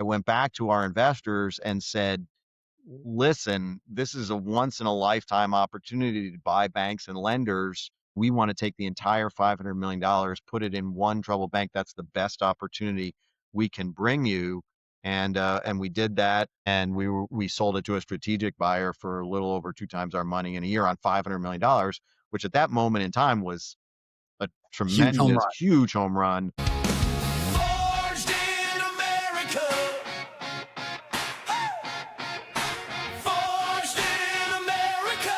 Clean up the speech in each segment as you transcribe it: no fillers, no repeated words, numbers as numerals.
I went back to our investors and said, listen, this is a once in a lifetime opportunity to buy banks and lenders. We want to take the entire $500 million, put it in one troubled bank. That's the best opportunity we can bring you. And we did that, and we sold it to a strategic buyer for a little over 2 times our money in a year on $500 million, which at that moment in time was a Huge home tremendous, run. huge home run. Forged in America. Forged in America.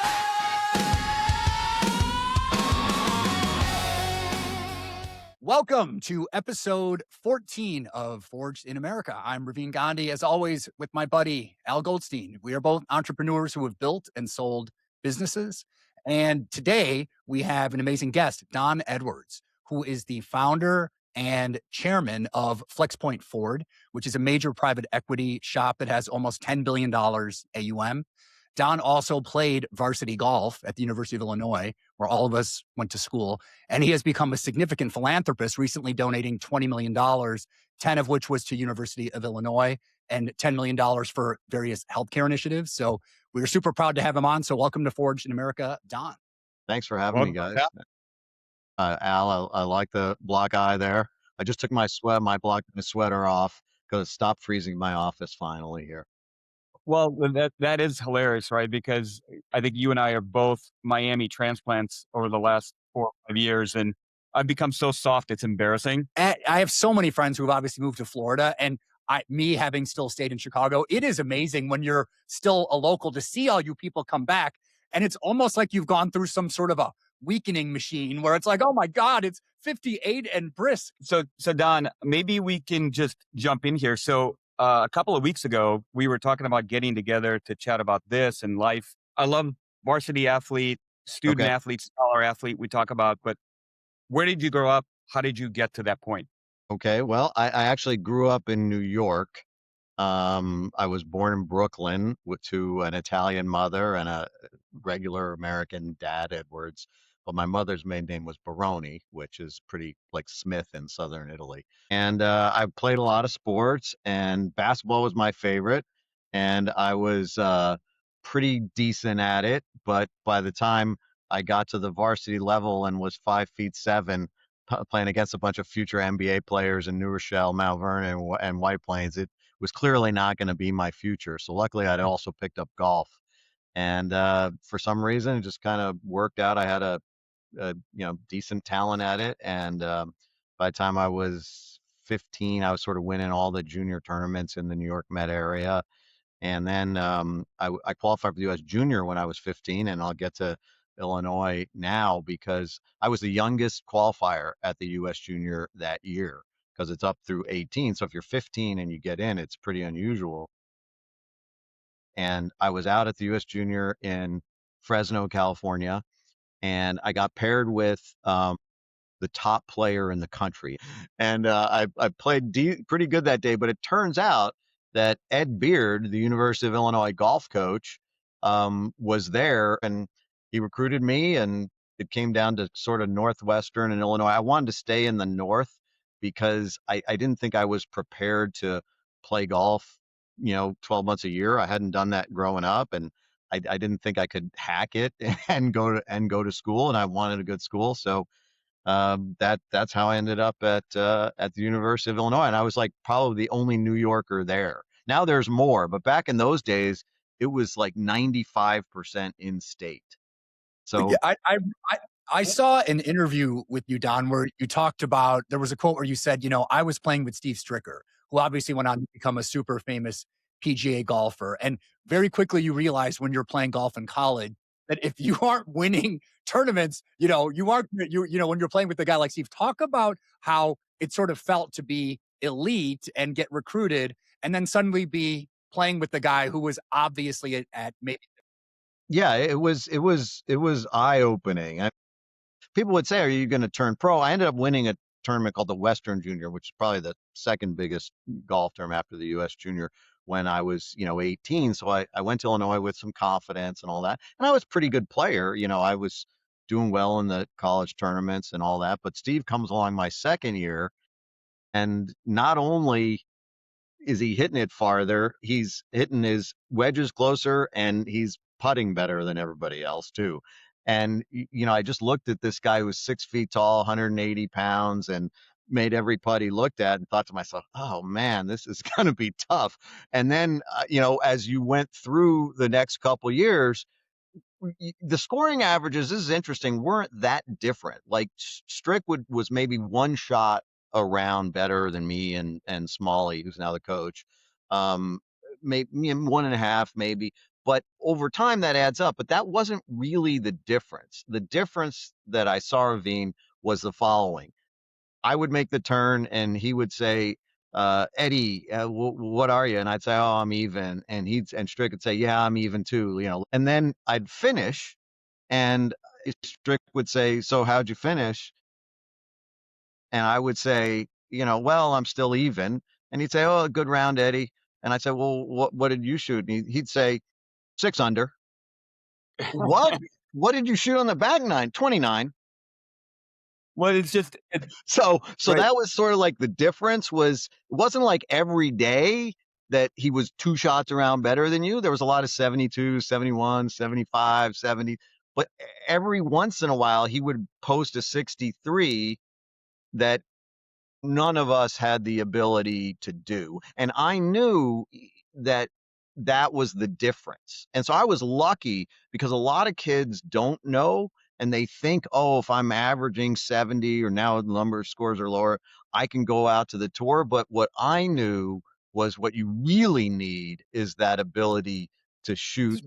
Welcome to episode 14 of Forged in America. I'm Ravin, as always, with my buddy Al Goldstein. We are both entrepreneurs who have built and sold businesses. And today we have an amazing guest, Don Edwards, who is the founder and chairman of FlexPoint Ford, which is a major private equity shop that has almost $10 billion AUM. Don also played varsity golf at the University of Illinois, where all of us went to school. And he has become a significant philanthropist, recently donating $20 million, 10 of which was to University of Illinois and $10 million for various healthcare initiatives. So we are super proud to have him on. So welcome to Forged in America, Don. Thanks for having me, guys. Al, I like the black eye there. I just took my sweater off because it stopped freezing my office finally here. Well, that is hilarious, right? Because I think you and I are both Miami transplants over the last 4 or 5 years, and I've become so soft, it's embarrassing. I have so many friends who have obviously moved to Florida, and me having still stayed in Chicago, it is amazing when you're still a local to see all you people come back. And it's almost like you've gone through some sort of a weakening machine where it's like, oh my God, it's 58 and brisk. So Don, maybe we can just jump in here. So a couple of weeks ago, we were talking about getting together to chat about this and life. I love varsity athlete, student Okay. athlete, scholar athlete we talk about, but where did you grow up? How did you get to that point? Okay. Well, I actually grew up in New York. I was born in Brooklyn to an Italian mother and a regular American dad, Edwards. But my mother's maiden name was Baroni, which is pretty like Smith in southern Italy. And I played a lot of sports, and basketball was my favorite. And I was pretty decent at it. But by the time I got to the varsity level and was 5'7", playing against a bunch of future NBA players in New Rochelle, Mount Vernon, and White Plains, it was clearly not going to be my future. So luckily, I'd also picked up golf, and for some reason, it just kind of worked out. I had a decent talent at it, and by the time I was 15, I was sort of winning all the junior tournaments in the New York Met area. And then I qualified for the U.S. Junior when I was 15, and I'll get to Illinois now because I was the youngest qualifier at the U.S. Junior that year because it's up through 18. So if you're 15 and you get in, it's pretty unusual. And I was out at the U.S. Junior in Fresno, California, and I got paired with the top player in the country. And I played pretty good that day, but it turns out that Ed Beard, the University of Illinois golf coach, was there, and he recruited me, and it came down to sort of Northwestern and Illinois. I wanted to stay in the North because I didn't think I was prepared to play golf, 12 months a year. I hadn't done that growing up, and I didn't think I could hack it and go to school, and I wanted a good school. So that's how I ended up at the University of Illinois, and I was like probably the only New Yorker there. Now there's more, but back in those days, it was like 95% in state. So Yeah, I saw an interview with you, Don, where you talked about, there was a quote where you said, I was playing with Steve Stricker, who obviously went on to become a super famous PGA golfer. And very quickly you realized when you're playing golf in college that if you aren't winning tournaments, you aren't, when you're playing with a guy like Steve, talk about how it sort of felt to be elite and get recruited and then suddenly be playing with the guy who was obviously at maybe. yeah, it was eye-opening. People would say, "Are you going to turn pro?" I ended up winning a tournament called the Western Junior, which is probably the second biggest golf tournament after the U.S. Junior when I was, 18. So I went to Illinois with some confidence and all that. And I was a pretty good player. I was doing well in the college tournaments and all that. But Steve comes along my second year, and not only is he hitting it farther? He's hitting his wedges closer and he's putting better than everybody else too. And I just looked at this guy who was 6 feet tall, 180 pounds, and made every putt he looked at, and thought to myself, "Oh man, this is going to be tough." And then, as you went through the next couple years, the scoring averages, this is interesting, weren't that different. Like Strick was maybe one shot around better than me and Smalley, who's now the coach. Um, maybe one and a half, maybe. But over time that adds up. But that wasn't really the difference. The difference that I saw Ravin was the following. I would make the turn and he would say, Eddie, what are you? And I'd say, oh, I'm even. And Strick would say, yeah, I'm even too, and then I'd finish and Strick would say, so how'd you finish? And I would say, well, I'm still even. And he'd say, oh, good round, Eddie. And I'd say, well, what did you shoot? And he'd say, 6 under. What? What did you shoot on the back nine? 29. Well, it's just So right. that was sort of like the difference. It wasn't like every day that he was 2 shots around better than you. There was a lot of 72, 71, 75, 70, but every once in a while he would post a 63 that none of us had the ability to do. And I knew that that was the difference. And so I was lucky because a lot of kids don't know and they think, oh, if I'm averaging 70 or now the number of scores are lower, I can go out to the tour. But what I knew was what you really need is that ability to shoot,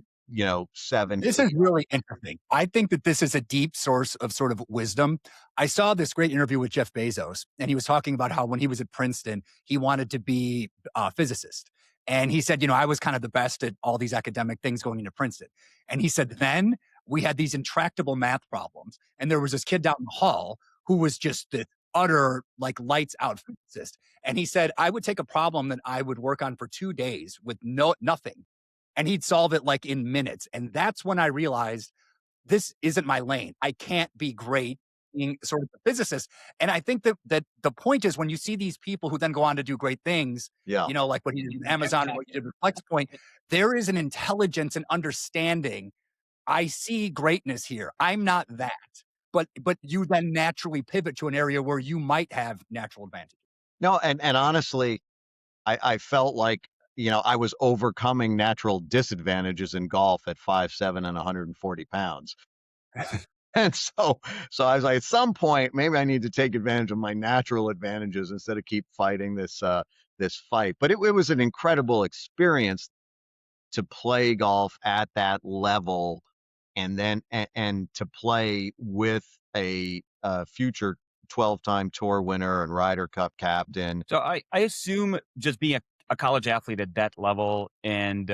70. This is really interesting. I think that this is a deep source of sort of wisdom. I saw this great interview with Jeff Bezos, and he was talking about how when he was at Princeton, he wanted to be a physicist. And he said, I was kind of the best at all these academic things going into Princeton. And he said, then we had these intractable math problems. And there was this kid down the hall who was just the utter, like, lights out physicist. And he said, I would take a problem that I would work on for 2 days with nothing, and he'd solve it like in minutes. And that's when I realized this isn't my lane. I can't be great being sort of a physicist. And I think that the point is when you see these people who then go on to do great things, Yeah. like what he did with Amazon and what you did with FlexPoint, there is an intelligence and understanding. I see greatness here. I'm not that. But you then naturally pivot to an area where you might have natural advantage. No, and honestly, I felt like, I was overcoming natural disadvantages in golf at 5'7" and 140 pounds. And so I was like, at some point, maybe I need to take advantage of my natural advantages instead of keep fighting this fight. But it was an incredible experience to play golf at that level, and then and to play with a future 12-time tour winner and Ryder Cup captain. So I assume just being a college athlete at that level and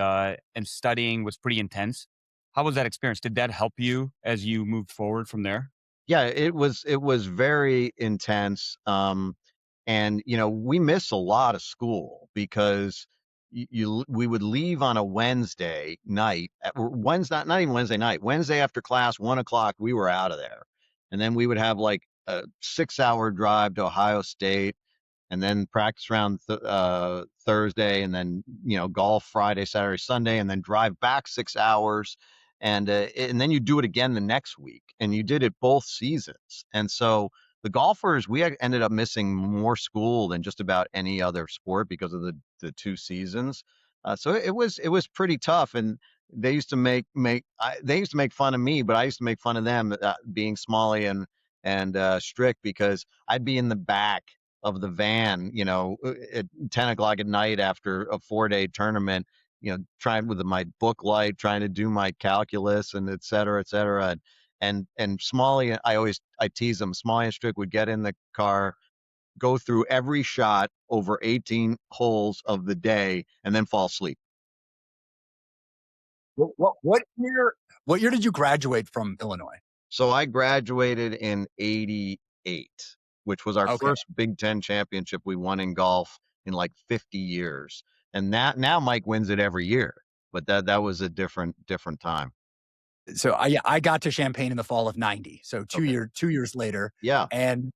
studying was pretty intense. How was that experience? Did that help you as you moved forward from there? Yeah, it was very intense. And we miss a lot of school because we would leave on a Wednesday night, Wednesday, not even Wednesday night, Wednesday after class, 1 o'clock, we were out of there. And then we would have like a 6 hour drive to Ohio State, and then practice round Thursday, and then golf Friday, Saturday, Sunday, and then drive back 6 hours, and then you do it again the next week, and you did it both seasons. And so the golfers, ended up missing more school than just about any other sport because of the 2 seasons. So it was pretty tough, and they used to they used to make fun of me, but I used to make fun of them, being Smalley and Strick, because I'd be in the back of the van, at 10 o'clock at night after a 4-day tournament, trying with my book light, trying to do my calculus and et cetera, et cetera. And Smalley, I tease him, Smalley and Strick would get in the car, go through every shot over 18 holes of the day, and then fall asleep. What year did you graduate from Illinois? So I graduated in 88, which was our Okay. first Big Ten championship we won in golf in like 50 years. And that now Mike wins it every year, but that was a different time. So I got to Champaign in the fall of '90. So Okay. 2 years later. Yeah. And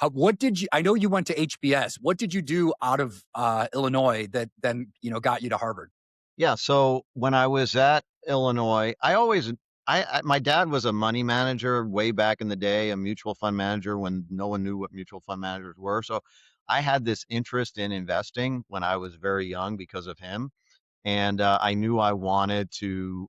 What did you? I know you went to HBS. What did you do out of Illinois that then got you to Harvard? Yeah, so when I was at Illinois, my dad was a money manager way back in the day, a mutual fund manager when no one knew what mutual fund managers were. So I had this interest in investing when I was very young because of him. And I knew I wanted to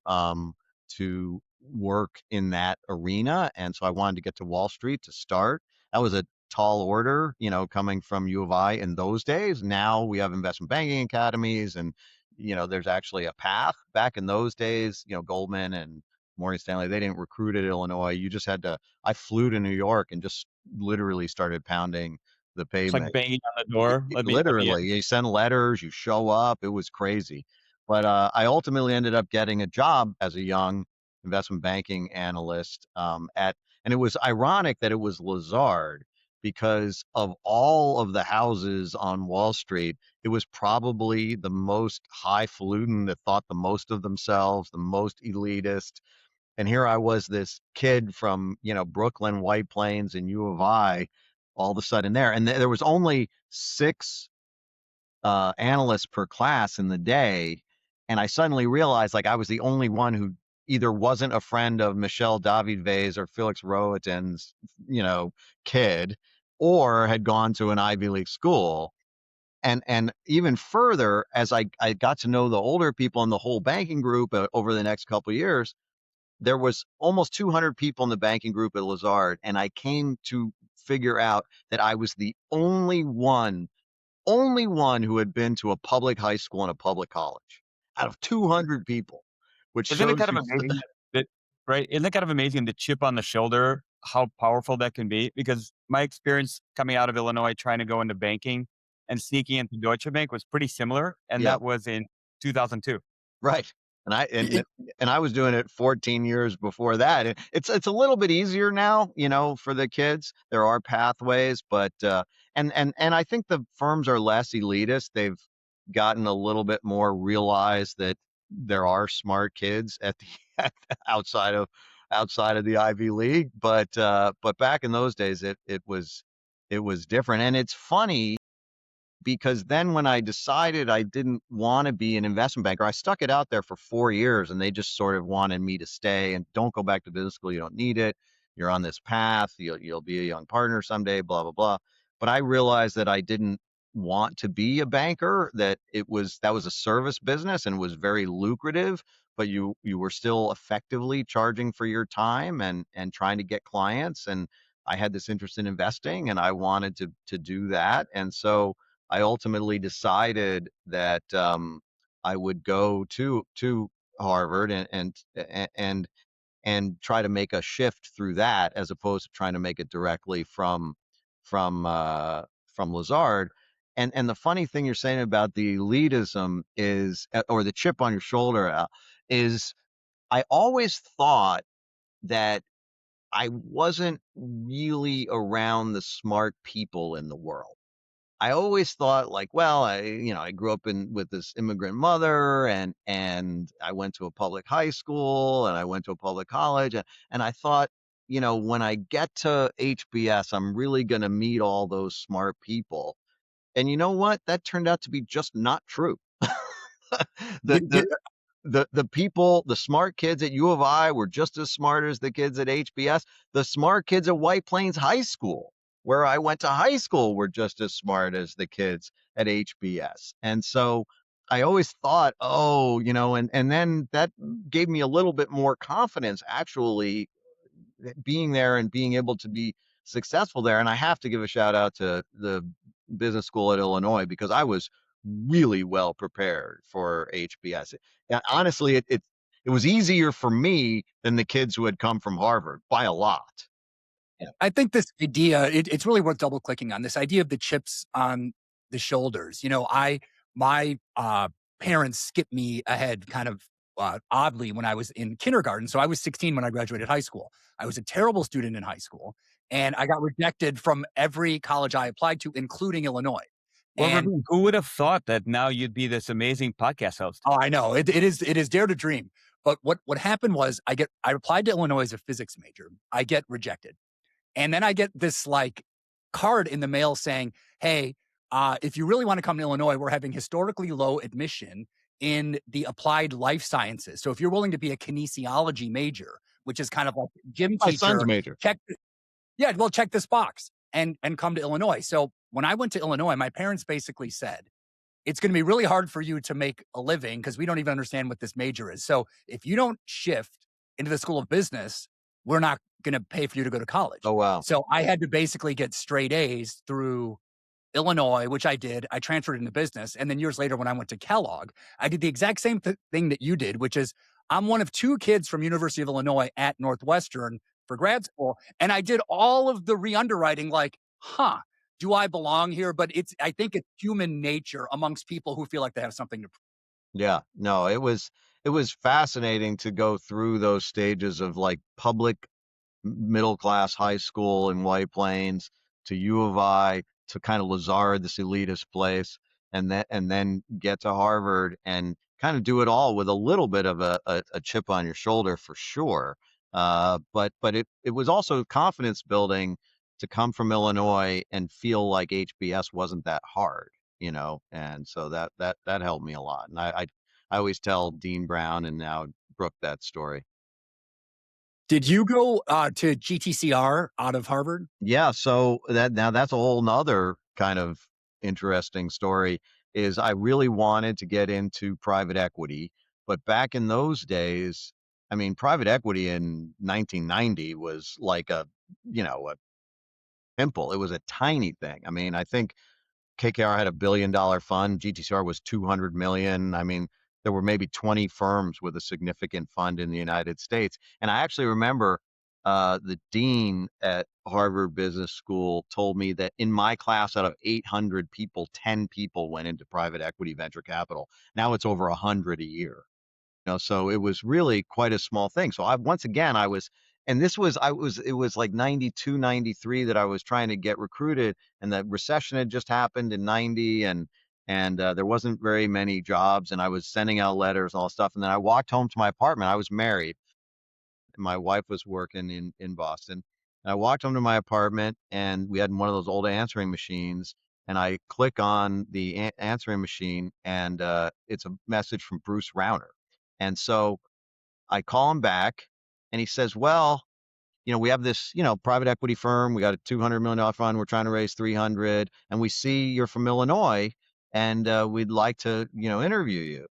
work in that arena, and so I wanted to get to Wall Street to start. That was a tall order, coming from U of I in those days. Now we have investment banking academies, and there's actually a path. Back in those days, Goldman and Morgan Stanley, they didn't recruit at Illinois. You just had to. I flew to New York and just literally started pounding the It's like pavement. banging on the door. Let me in. Literally, you send letters, you show up. It was crazy. But I ultimately ended up getting a job as a young investment banking analyst and it was ironic that it was Lazard because of all of the houses on Wall Street, it was probably the most highfalutin that thought the most of themselves, the most elitist. And here I was, this kid from, Brooklyn, White Plains, and U of I, all of a sudden there. And there was only six analysts per class in the day. And I suddenly realized like I was the only one who either wasn't a friend of Michel David-Weiss or Felix Rohatyn's, kid, or had gone to an Ivy League school. And even further, as I got to know the older people in the whole banking group over the next couple of years, there was almost 200 people in the banking group at Lazard, and I came to figure out that I was the only one who had been to a public high school and a public college out of 200 people, which Isn't it shows kind of you. amazing that right? Isn't it kind of amazing the chip on the shoulder, how powerful that can be? Because my experience coming out of Illinois trying to go into banking and sneaking into Deutsche Bank was pretty similar, and Yeah, that was in 2002. right. And I and It, and I was doing it 14 years before that. It's a little bit easier now, for the kids. There are pathways, but and I think the firms are less elitist. They've gotten a little bit more realized that there are smart kids at the outside of the Ivy League, but back in those days it was different. And it's funny because then when I decided I didn't want to be an investment banker, I stuck it out there for 4 years and they just sort of wanted me to stay and don't go back to business school. You don't need it. You're on this path. You'll be a young partner someday, blah, blah, blah. But I realized that I didn't want to be a banker, that was a service business and was very lucrative, but you were still effectively charging for your time and trying to get clients. And I had this interest in investing and I wanted to do that. And so I ultimately decided that I would go to Harvard and and try to make a shift through that as opposed to trying to make it directly from Lazard. And the funny thing you're saying about the elitism is, or the chip on your shoulder, is I always thought that I wasn't really around the smart people in the world. I always thought like, well, I grew up with this immigrant mother and I went to a public high school and I went to a public college and I thought, when I get to HBS, I'm really going to meet all those smart people. And you know what? That turned out to be just not true. the, did, the did, the people, the smart kids at U of I were just as smart as the kids at HBS. The smart kids at White Plains High School, where I went to high school, were just as smart as the kids at HBS. And so I always thought, oh, and then that gave me a little bit more confidence actually being there and being able to be successful there. And I have to give a shout out to the business school at Illinois because I was really well prepared for HBS. Honestly, it was easier for me than the kids who had come from Harvard by a lot. Yeah. I think this idea, it's really worth double clicking on this idea of the chips on the shoulders. My parents skipped me ahead kind of oddly when I was in kindergarten. So I was 16 when I graduated high school. I was a terrible student in high school and I got rejected from every college I applied to, including Illinois. Well, And Ravin, who would have thought that now you'd be this amazing podcast host? oh, I know it is dare to dream. But what happened was I applied to Illinois as a physics major. I get rejected. And then I get this like card in the mail saying, "Hey, if you really want to come to Illinois, we're having historically low admission in the applied life sciences. So if you're willing to be a kinesiology major, which is kind of like gym My son's teacher, major. check yeah, well, check this box and come to Illinois." So when I went to Illinois, my parents basically said, it's going to be really hard for you to make a living because we don't even understand what this major is. So if you don't shift into the school of business, we're not going to pay for you to go to college. Oh, wow. So I had to basically get straight A's through Illinois, which I did. I transferred into business. And then years later, when I went to Kellogg, I did the exact same thing that you did, which is I'm one of two kids from University of Illinois at Northwestern for grad school. And I did all of the re-underwriting like, do I belong here? But I think it's human nature amongst people who feel like they have something to prove. Yeah, no, it was fascinating to go through those stages of like public middle class high school in White Plains to U of I to kind of Lazard, this elitist place, and then get to Harvard and kind of do it all with a little bit of a chip on your shoulder for sure. But it was also confidence building to come from Illinois and feel like HBS wasn't that hard, and so that helped me a lot. And I always tell Dean Brown and now Brooke that story. Did you go to GTCR out of Harvard? Yeah, so that's a whole nother kind of interesting story, is I really wanted to get into private equity, but back in those days, I mean, private equity in 1990 was like a pimple. It was a tiny thing. I mean, I think KKR had $1 billion fund. GTCR was 200 million. I mean, there were maybe 20 firms with a significant fund in the United States. And I actually remember the dean at Harvard Business School told me that in my class, out of 800 people, 10 people went into private equity venture capital. Now it's over 100 a year. So it was really quite a small thing. So once again, and it was like 92, 93 that I was trying to get recruited, and the recession had just happened in 90, and there wasn't very many jobs, and I was sending out letters and all that stuff. And then I walked home to my apartment. I was married. And my wife was working in Boston. And I walked home to my apartment, and we had one of those old answering machines. And I click on the answering machine, and it's a message from Bruce Rauner. And so I call him back, and he says, "Well, we have this, private equity firm. We got a $200 million fund. We're trying to raise 300, and we see you're from Illinois, and we'd like to, interview you."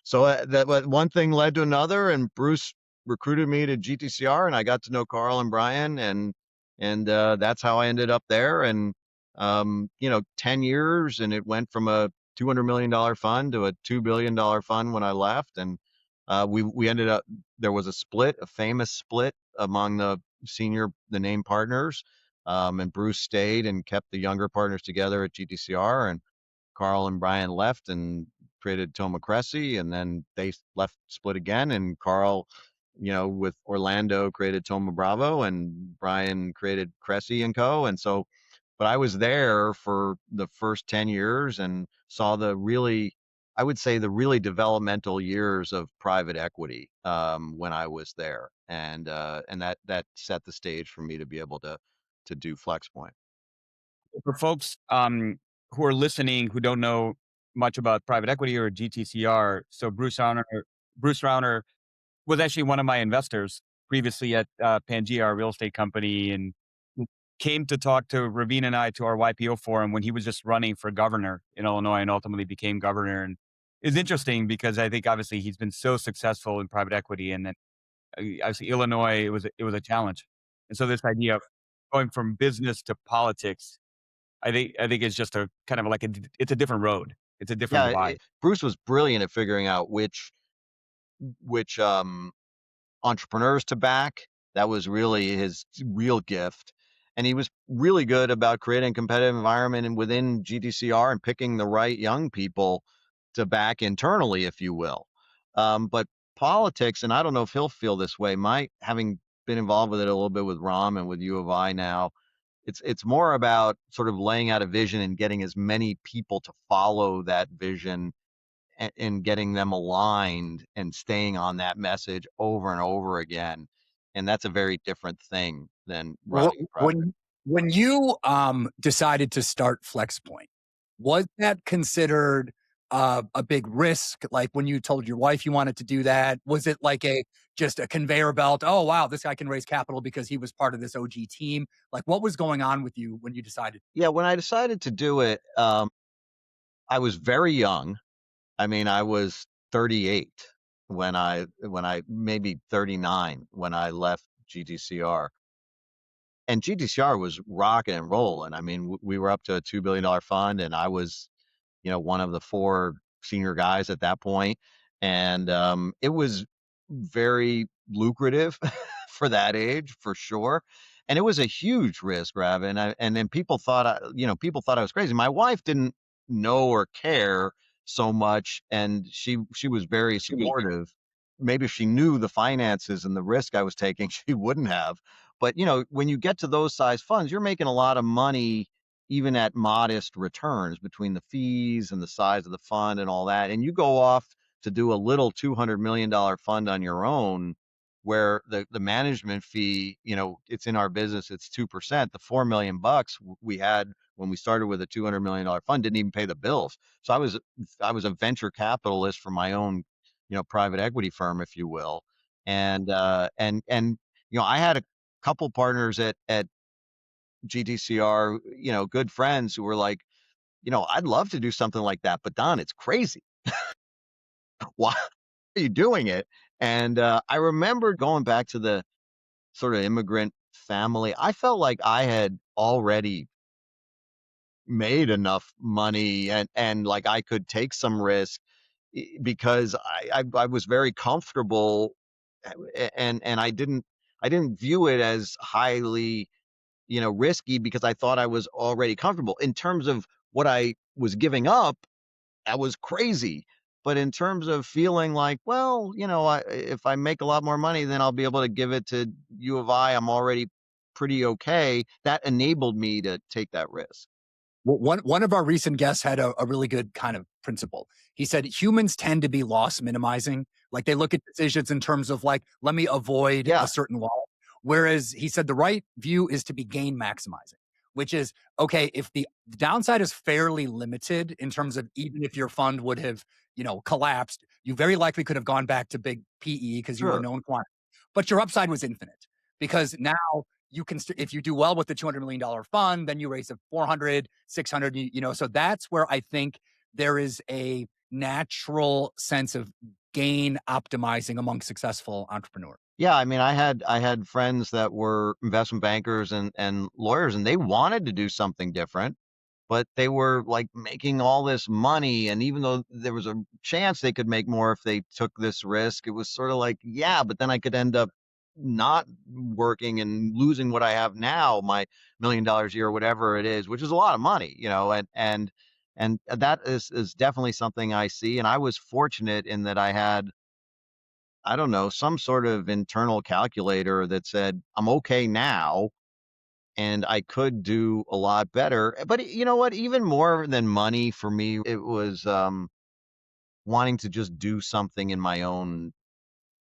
So one thing led to another, and Bruce recruited me to GTCR, and I got to know Carl and Brian, and that's how I ended up there. And 10 years, and it went from a $200 million fund to a $2 billion fund when I left. And we ended up, there was a famous split among the name partners, and Bruce stayed and kept the younger partners together at GTCR, and Carl and Brian left and created Toma Cressy, and then they left, split again, and Carl, with Orlando, created Toma Bravo, and Brian created Cressy and Co. And so, but I was there for the first 10 years and saw I would say the really developmental years of private equity when I was there, and that set the stage for me to be able to do FlexPoint. For folks who are listening who don't know much about private equity or GTCR, so Bruce Rauner was actually one of my investors previously at Pangea, our real estate company, and came to talk to Ravin and I to our YPO forum when he was just running for governor in Illinois and ultimately became governor. And it's interesting because I think obviously he's been so successful in private equity, and then obviously Illinois it was a challenge. And so this idea of going from business to politics, I think it's just a kind of like it's a different road. It's a different Yeah, divide. Bruce was brilliant at figuring out which entrepreneurs to back. That was really his real gift. And he was really good about creating a competitive environment and within GTCR and picking the right young people to back internally, if you will. But politics, and I don't know if he'll feel this way, having been involved with it a little bit with Rom and with U of I now, it's more about sort of laying out a vision and getting as many people to follow that vision, and getting them aligned and staying on that message over and over again. And that's a very different thing than Wh- running a When project. When you decided to start FlexPoint, was that considered a big risk? Like when you told your wife you wanted to do that, was it like a just a conveyor belt? Oh wow, this guy can raise capital because he was part of this OG team. Like what was going on with you when you decided? Yeah, when I decided to do it, I was very young. I mean, I was 38 when I maybe 39 when I left GTCR. And GTCR was rocking and rolling. I mean, we were up to a $2 billion fund, and I was, one of the 4 senior guys at that point, and, it was very lucrative for that age, for sure, and it was a huge risk, Ravin, and then people thought I was crazy. My wife didn't know or care so much, and she was very supportive. Maybe if she knew the finances and the risk I was taking, she wouldn't have, but, when you get to those size funds, you're making a lot of money even at modest returns between the fees and the size of the fund and all that. And you go off to do a little $200 million fund on your own, where the management fee, it's in our business, it's 2%. The 4 million bucks we had when we started with a $200 million fund didn't even pay the bills. So I was a venture capitalist for my own, private equity firm, if you will. And I had a couple partners at GTCR, good friends who were like, I'd love to do something like that, but Don, it's crazy. Why are you doing it? And I remember going back to the sort of immigrant family. I felt like I had already made enough money and like I could take some risk because I was very comfortable and I didn't view it as highly risky because I thought I was already comfortable. In terms of what I was giving up, I was crazy. But in terms of feeling like, well, if I make a lot more money, then I'll be able to give it to U of I. I'm already pretty okay. That enabled me to take that risk. Well, one of our recent guests had a really good kind of principle. He said humans tend to be loss minimizing. Like they look at decisions in terms of like, let me avoid Yeah, a certain loss. Whereas he said the right view is to be gain maximizing, which is okay, if the downside is fairly limited in terms of even if your fund would have, collapsed, you very likely could have gone back to big PE because you were a sure. known quantity. But your upside was infinite because now you can if you do well with the $200 million fund, then you raise a 400, 600, so that's where I think there is a natural sense of gain optimizing among successful entrepreneurs. Yeah, I mean, I had friends that were investment bankers and lawyers, and they wanted to do something different, but they were like making all this money. And even though there was a chance they could make more if they took this risk, it was sort of like, yeah, but then I could end up not working and losing what I have now, my $1 million a year, whatever it is, which is a lot of money, and that is definitely something I see. And I was fortunate in that I had, I don't know, some sort of internal calculator that said, I'm okay now and I could do a lot better. But you know what? Even more than money for me, it was wanting to just do something in my own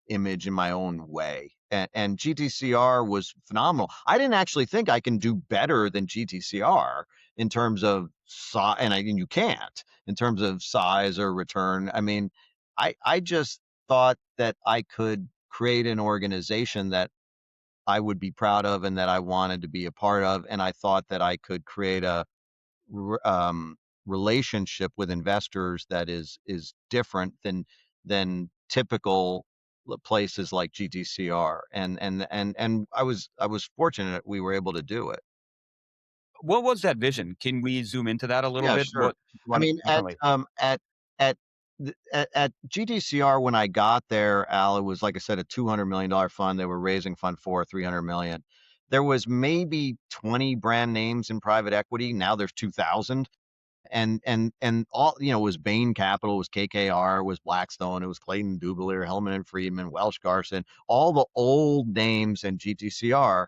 image, in my own way. And GTCR was phenomenal. I didn't actually think I can do better than GTCR in terms of size, and you can't in terms of size or return. I mean, I just thought that I could create an organization that I would be proud of and that I wanted to be a part of, and I thought that I could create a relationship with investors that is different than typical places like GTCR, and I was fortunate we were able to do it. What was that vision? Can we zoom into that a little Yeah, bit? sure. What you I wanted mean, differently? at at GTCR when I got there, Al, it was like I said, a $200 million fund. They were raising fund four, 300 million. There was maybe 20 brand names in private equity. Now there's 2,000. And all, it was Bain Capital, it was KKR, it was Blackstone, it was Clayton Dubilier, Hellman and Friedman, Welsh Garson, all the old names in GTCR.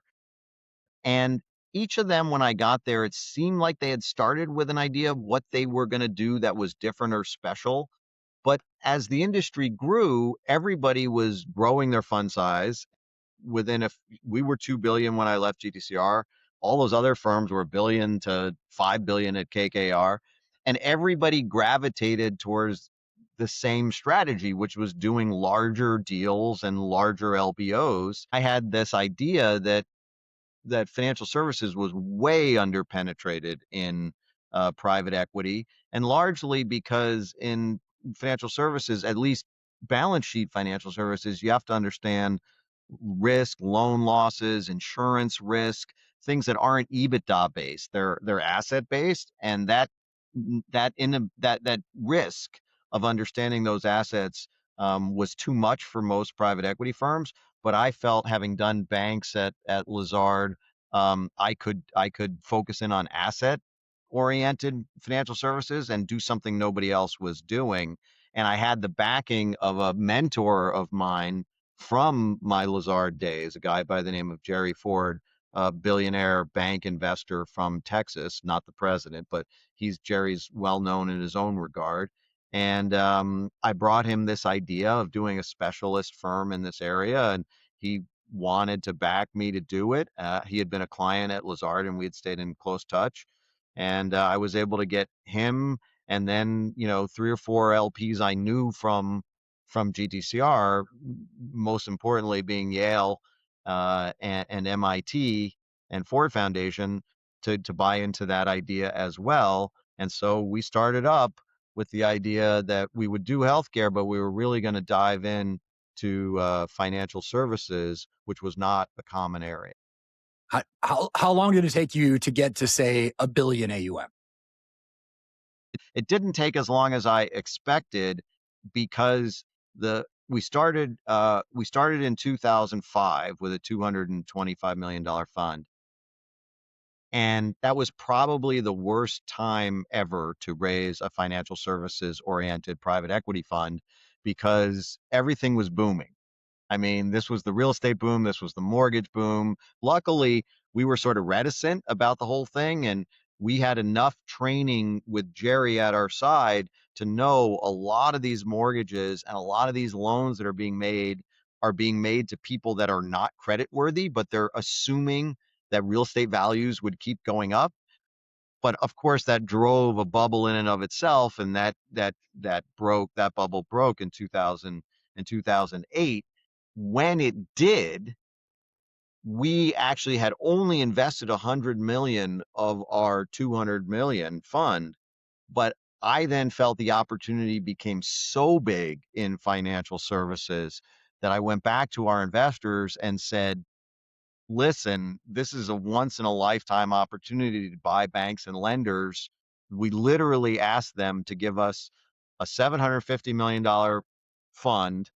And each of them, when I got there, it seemed like they had started with an idea of what they were going to do that was different or special. But as the industry grew, everybody was growing their fund size. We were 2 billion when I left GTCR. All those other firms were 1 billion to 5 billion at KKR, and everybody gravitated towards the same strategy, which was doing larger deals and larger LBOs. I had this idea that financial services was way underpenetrated in private equity, and largely because in financial services, at least balance sheet financial services, you have to understand risk, loan losses, insurance risk, things that aren't EBITDA based. They're asset based, and that risk of understanding those assets was too much for most private equity firms. But I felt, having done banks at Lazard, I could focus in on asset oriented financial services and do something nobody else was doing. And I had the backing of a mentor of mine from my Lazard days, a guy by the name of Jerry Ford, a billionaire bank investor from Texas, not the president, but Jerry's well known in his own regard. And I brought him this idea of doing a specialist firm in this area, and he wanted to back me to do it. He had been a client at Lazard, and we had stayed in close touch. And I was able to get him, and then 3 or 4 LPs I knew from GTCR, most importantly being Yale and MIT and Ford Foundation, to buy into that idea as well. And so we started up with the idea that we would do healthcare, but we were really going to dive in to financial services, which was not a common area. How long did it take you to get to, say, a billion AUM? It didn't take as long as I expected, because the we started in 2005 with a $225 million fund. And that was probably the worst time ever to raise a financial services oriented private equity fund, because everything was booming. I mean, this was the real estate boom, this was the mortgage boom. Luckily, we were sort of reticent about the whole thing, and we had enough training with Jerry at our side to know a lot of these mortgages and a lot of these loans that are being made to people that are not credit worthy, but they're assuming that real estate values would keep going up. But of course, that drove a bubble in and of itself, and that bubble broke in 2000 and 2008. When it did, we actually had only invested 100 million of our 200 million fund, but I then felt the opportunity became so big in financial services that I went back to our investors and said, listen, this is a once in a lifetime opportunity to buy banks and lenders. We literally asked them to give us a $750 million fund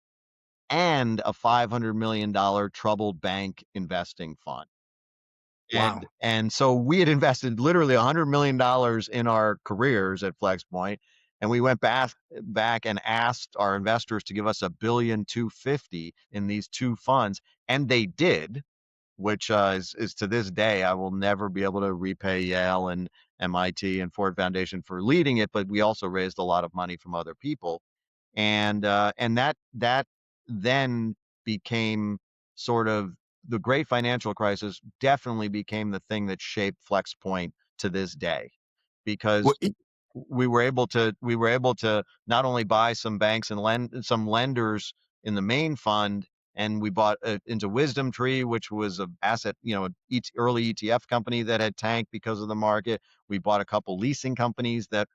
and a $500 million troubled bank investing fund. Wow. And so we had invested literally $100 million in our careers at FlexPoint, and we went back and asked our investors to give us $1,250,000,000 in these two funds, and they did, which is to this day, I will never be able to repay Yale and MIT and Ford Foundation for leading it, but we also raised a lot of money from other people. And that then became sort of the great financial crisis, definitely became the thing that shaped FlexPoint to this day, Well, because we were able to not only buy some banks and some lenders in the main fund, and we bought into Wisdom Tree, which was a asset, early ETF company that had tanked because of the market. We bought a couple leasing companies that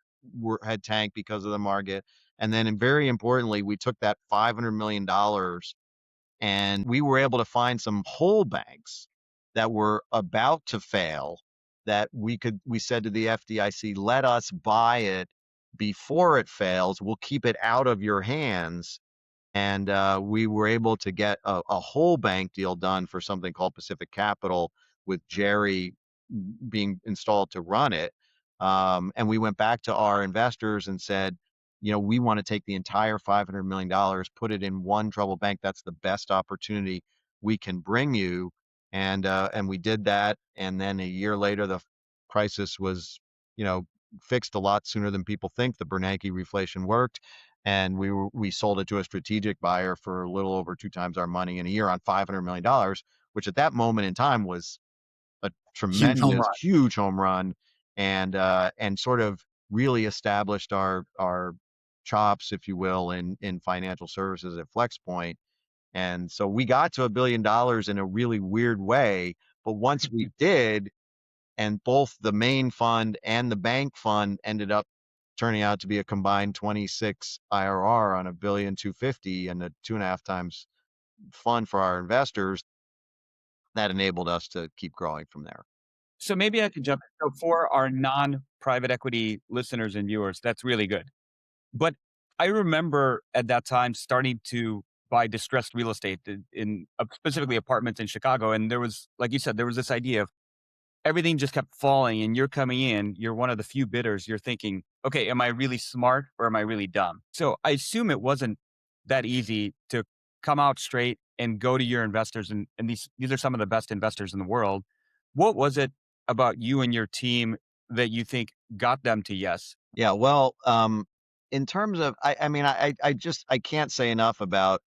had tanked because of the market. And then, and very importantly, we took that $500 million and we were able to find some whole banks that were about to fail, that we said to the FDIC, let us buy it before it fails. We'll keep it out of your hands. And we were able to get a whole bank deal done for something called Pacific Capital, with Jerry being installed to run it. And we went back to our investors and said, we want to take the entire $500 million, put it in one troubled bank. That's the best opportunity we can bring you. And we did that. And then a year later, the crisis was, fixed a lot sooner than people think. The Bernanke reflation worked, and we sold it to a strategic buyer for a little over 2 times our money in a year on $500 million, which at that moment in time was a Huge home tremendous, run. huge home run, and sort of really established our chops, if you will, in financial services at FlexPoint. And so we got to $1 billion in a really weird way. But once we did, and both the main fund and the bank fund ended up turning out to be a combined 26 IRR on $1.25 billion and a 2.5 times fund for our investors, that enabled us to keep growing from there. So maybe I could jump in. So for our non-private equity listeners and viewers, that's really good. But I remember at that time starting to buy distressed real estate in specifically apartments in Chicago. And there was, like you said, there was this idea of everything just kept falling and you're coming in, you're one of the few bidders. You're thinking, okay, am I really smart or am I really dumb? So I assume it wasn't that easy to come out straight and go to your investors. And these are some of the best investors in the world. What was it about you and your team that you think got them to yes? Yeah, well, in terms of, I mean, I can't say enough about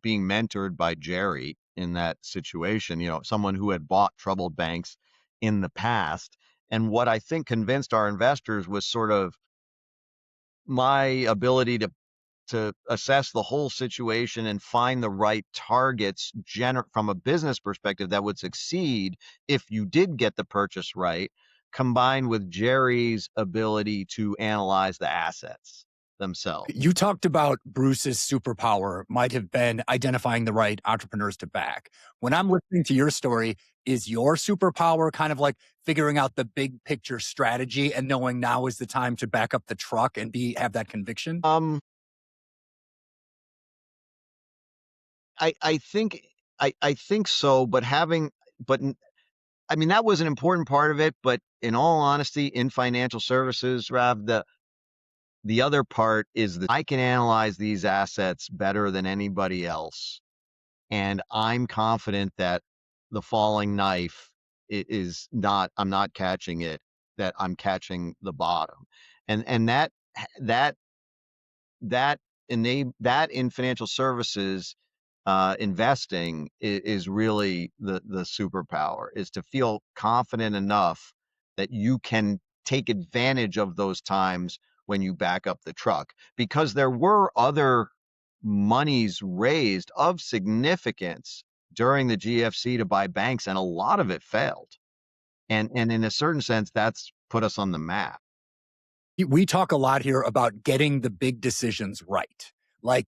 being mentored by Jerry in that situation, someone who had bought troubled banks in the past. And what I think convinced our investors was sort of my ability to assess the whole situation and find the right targets from a business perspective that would succeed if you did get the purchase right, combined with Jerry's ability to analyze the assets themselves. You talked about Bruce's superpower might have been identifying the right entrepreneurs to back. When I'm listening to your story, is your superpower kind of like figuring out the big picture strategy and knowing now is the time to back up the truck and have that conviction? I think I think so, but I mean, that was an important part of it, but in all honesty, in financial services, Rav, the other part is that I can analyze these assets better than anybody else. And I'm confident that the falling knife is not, I'm not catching it, that I'm catching the bottom. And that that that in financial services, investing is really the superpower, is to feel confident enough that you can take advantage of those times when you back up the truck, because there were other monies raised of significance during the GFC to buy banks, and a lot of it failed. And in a certain sense, that's put us on the map. We talk a lot here about getting the big decisions right. Like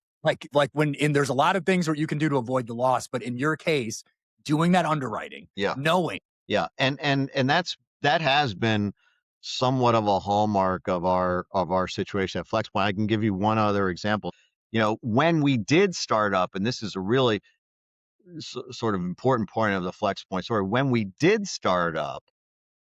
when and there's a lot of things where you can do to avoid the loss, but in your case, doing that underwriting, Yeah. knowing Yeah, and that has been somewhat of a hallmark of our situation at FlexPoint. I can give you one other example. When we did start up, and this is a really sort of important point of the FlexPoint story. When we did start up,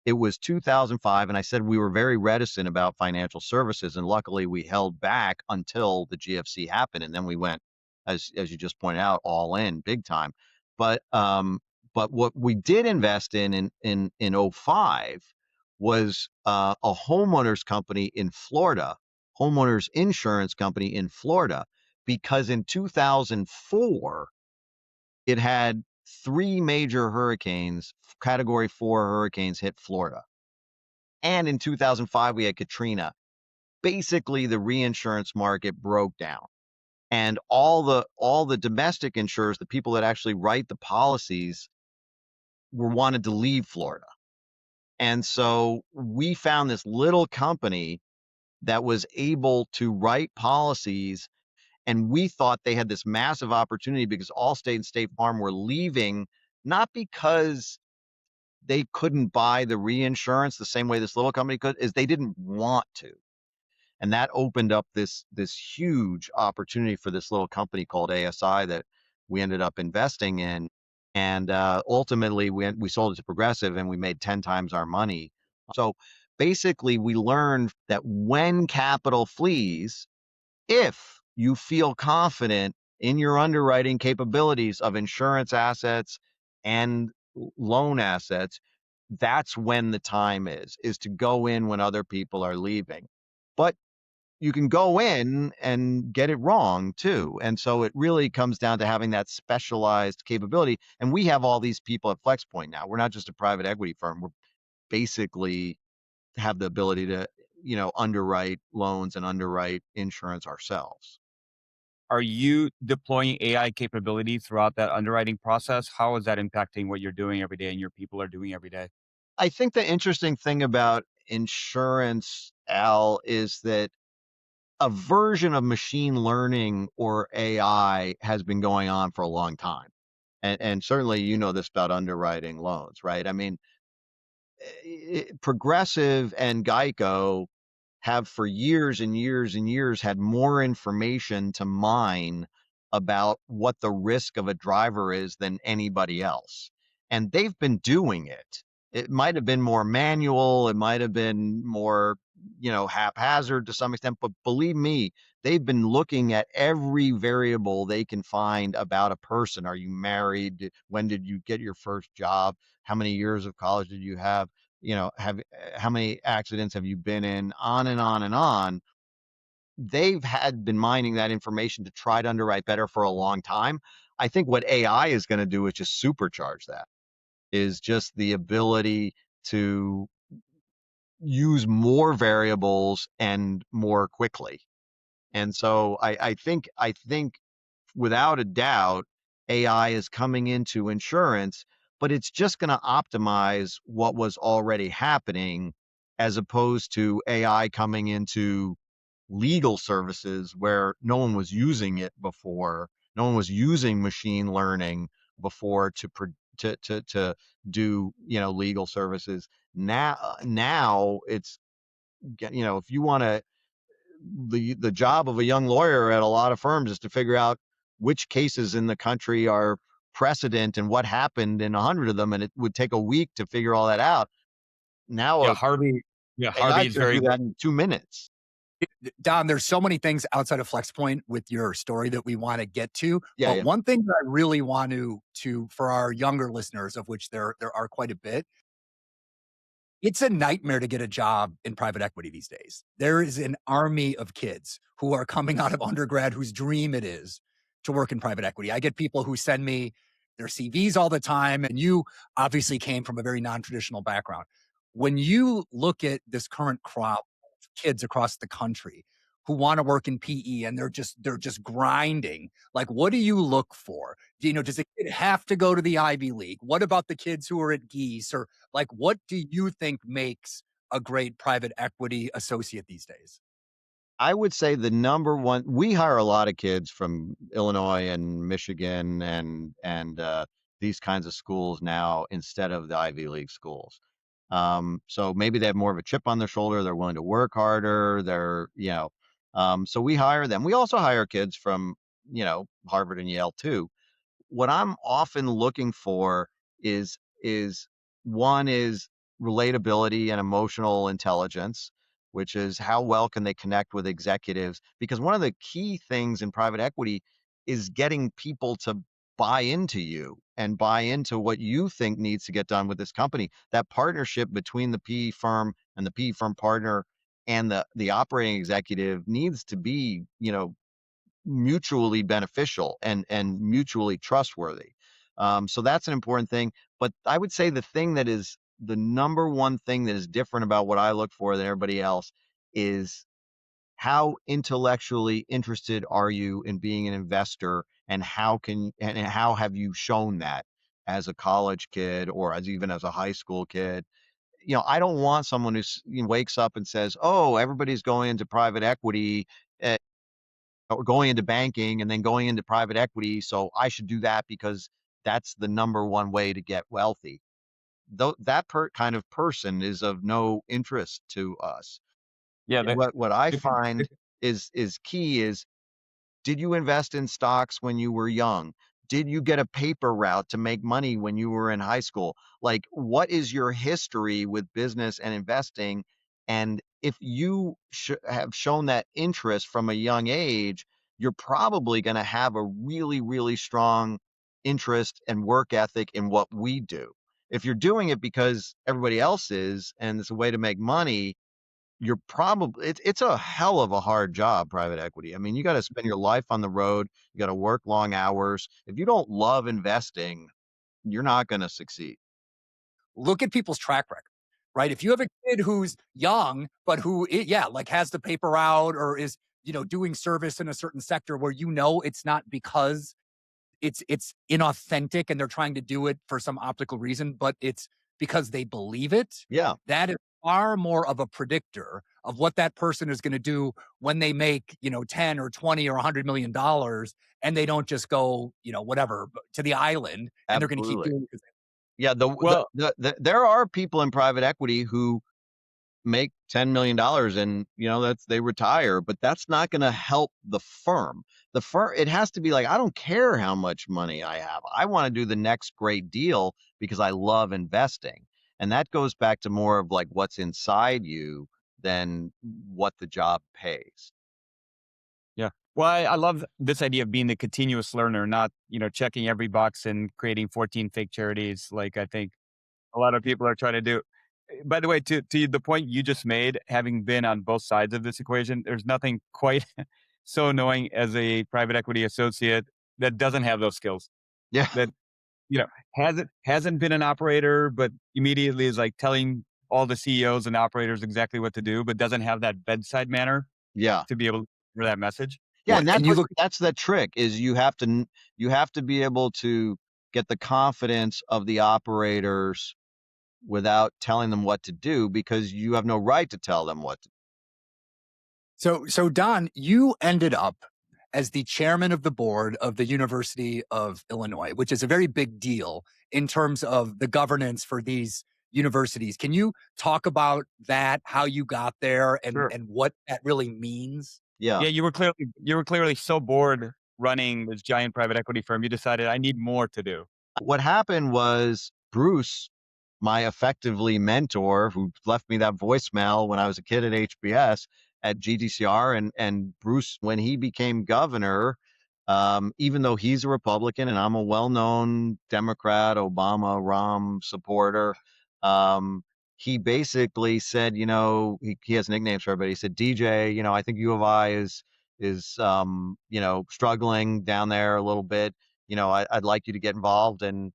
it was 2005, and I said we were very reticent about financial services, and luckily we held back until the GFC happened, and then we went, as you just pointed out, all in big time. But what we did invest in '05 was a homeowners company in Florida, homeowners insurance company in Florida, because in 2004 it had three major hurricanes, category 4 hurricanes hit Florida. And in 2005, we had Katrina. Basically, the reinsurance market broke down. And all the domestic insurers, the people that actually write the policies, were wanted to leave Florida. And so we found this little company that was able to write policies, and we thought they had this massive opportunity because Allstate and State Farm were leaving, not because they couldn't buy the reinsurance the same way this little company could, is they didn't want to. And that opened up this huge opportunity for this little company called ASI that we ended up investing in. And ultimately, we sold it to Progressive, and we made 10 times our money. So basically, we learned that when capital flees, if you feel confident in your underwriting capabilities of insurance assets and loan assets, that's when the time is to go in when other people are leaving. But you can go in and get it wrong too. And so it really comes down to having that specialized capability. And we have all these people at FlexPoint now. We're not just a private equity firm. We're basically have the ability to, underwrite loans and underwrite insurance ourselves. Are you deploying AI capability throughout that underwriting process? How is that impacting what you're doing every day and your people are doing every day? I think the interesting thing about insurance, Al, is that a version of machine learning or AI has been going on for a long time. And certainly you know this about underwriting loans, right? I mean, Progressive and Geico have for years and years and years had more information to mine about what the risk of a driver is than anybody else. And they've been doing it. It might have been more manual, it might have been more, haphazard to some extent, but believe me, they've been looking at every variable they can find about a person. Are you married? When did you get your first job? How many years of college did you have? How many accidents have you been in? On and on and on. They've had been mining that information to try to underwrite better for a long time. I think what AI is going to do is just supercharge that, is just the ability to use more variables and more quickly. And so I think without a doubt, AI is coming into insurance, but it's just going to optimize what was already happening as opposed to AI coming into legal services where no one was using it before. No one was using machine learning before to do, legal services. Now it's if you want to, the job of a young lawyer at a lot of firms is to figure out which cases in the country are precedent and what happened in 100 of them, and it would take a week to figure all that out. Now Yeah, Harvey. Yeah, AI Harvey is is going to very do good. that in 2 minutes. Don, there's so many things outside of FlexPoint with your story that we want to get to. Yeah, But yeah. one thing that I really want to for our younger listeners, of which there are quite a bit, it's a nightmare to get a job in private equity these days. There is an army of kids who are coming out of undergrad whose dream it is to work in private equity. I get people who send me their CVs all the time, and you obviously came from a very non-traditional background. When you look at this current crop of kids across the country who want to work in PE and they're just grinding, like what do you look for? Does a kid have to go to the Ivy League? What about the kids who are at Geese, or like, what do you think makes a great private equity associate these days? I would say the number one, we hire a lot of kids from Illinois and Michigan and these kinds of schools now instead of the Ivy League schools. So maybe they have more of a chip on their shoulder. They're willing to work harder. So we hire them. We also hire kids from, Harvard and Yale too. What I'm often looking for is one is relatability and emotional intelligence, which is how well can they connect with executives? Because one of the key things in private equity is getting people to buy into you and buy into what you think needs to get done with this company. That partnership between the PE firm and the PE firm partner and the operating executive needs to be, mutually beneficial and mutually trustworthy. So that's an important thing. But I would say the thing that is the number one thing that is different about what I look for than everybody else is how intellectually interested are you in being an investor, and how have you shown that as a college kid or as even as a high school kid. I don't want someone who wakes up and says, "Oh, everybody's going into private equity, eh, or going into banking and then going into private equity, so I should do that because that's the number one way to get wealthy." Though that kind of person is of no interest to us. Yeah, the What I different find is key is, did you invest in stocks when you were young? Did you get a paper route to make money when you were in high school? Like, what is your history with business and investing? And if you have shown that interest from a young age, you're probably going to have a really, really strong interest and work ethic in what we do. If you're doing it because everybody else is and it's a way to make money, you're probably it's a hell of a hard job, private equity. I mean, you gotta spend your life on the road, you gotta work long hours. If you don't love investing, you're not gonna succeed. Look at people's track record, right? If you have a kid who's young, but yeah, like has the paper out or is, doing service in a certain sector where it's not because it's inauthentic and they're trying to do it for some optical reason, but it's because they believe it. Yeah, That is far more of a predictor of what that person is going to do when they make, 10 or 20 or $100 million and they don't just go, whatever to the island and they're going to keep absolutely. doing it. Yeah, Well, there are people in private equity who make $10 million and, that's they retire, but that's not gonna help the firm. The firm it has to be like, I don't care how much money I have. I wanna do the next great deal because I love investing. And that goes back to more of like what's inside you than what the job pays. yeah. Well, I love this idea of being the continuous learner, not, checking every box and creating 14 fake charities like I think a lot of people are trying to do. By the way, to the point you just made, having been on both sides of this equation, there's nothing quite so annoying as a private equity associate that doesn't have those skills. Yeah, That you know hasn't been an operator, but immediately is like telling all the CEOs and operators exactly what to do, but doesn't have that bedside manner yeah. to be able to hear that message. Yeah, Well, and and you look that's the trick is you have to be able to get the confidence of the operators without telling them what to do because you have no right to tell them what to. so Don, you ended up as the chairman of the board of the University of Illinois, which is a very big deal in terms of the governance for these universities. Can you talk about that, how you got there and Sure. and what that really means? Yeah. Yeah, you were clearly so bored running this giant private equity firm, you decided I need more to do. What happened was Bruce, my effectively mentor who left me that voicemail when I was a kid at HBS at GDCR and Bruce, when he became governor, even though he's a Republican and I'm a well-known Democrat, Obama, Rom supporter, um, he basically said, he has nicknames for everybody. He said, DJ, I think U of I is struggling down there a little bit. I'd like you to get involved and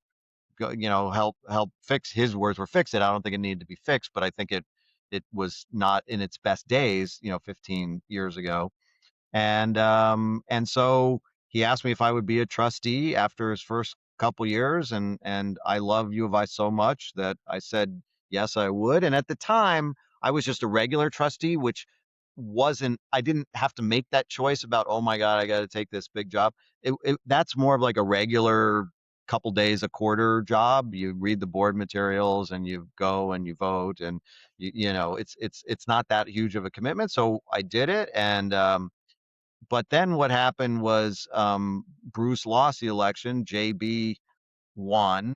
go, help fix his words were fix it. I don't think it needed to be fixed, but I think it was not in its best days, 15 years ago. And so he asked me if I would be a trustee after his first couple years, and I love U of I so much that I said yes, I would. And at the time, I was just a regular trustee, which wasn't I didn't have to make that choice about, oh my God, I got to take this big job. That's more of like a regular couple days a quarter job. You read the board materials and you go and you vote, and it's not that huge of a commitment. So I did it, and but then what happened was, Bruce lost the election, JB won,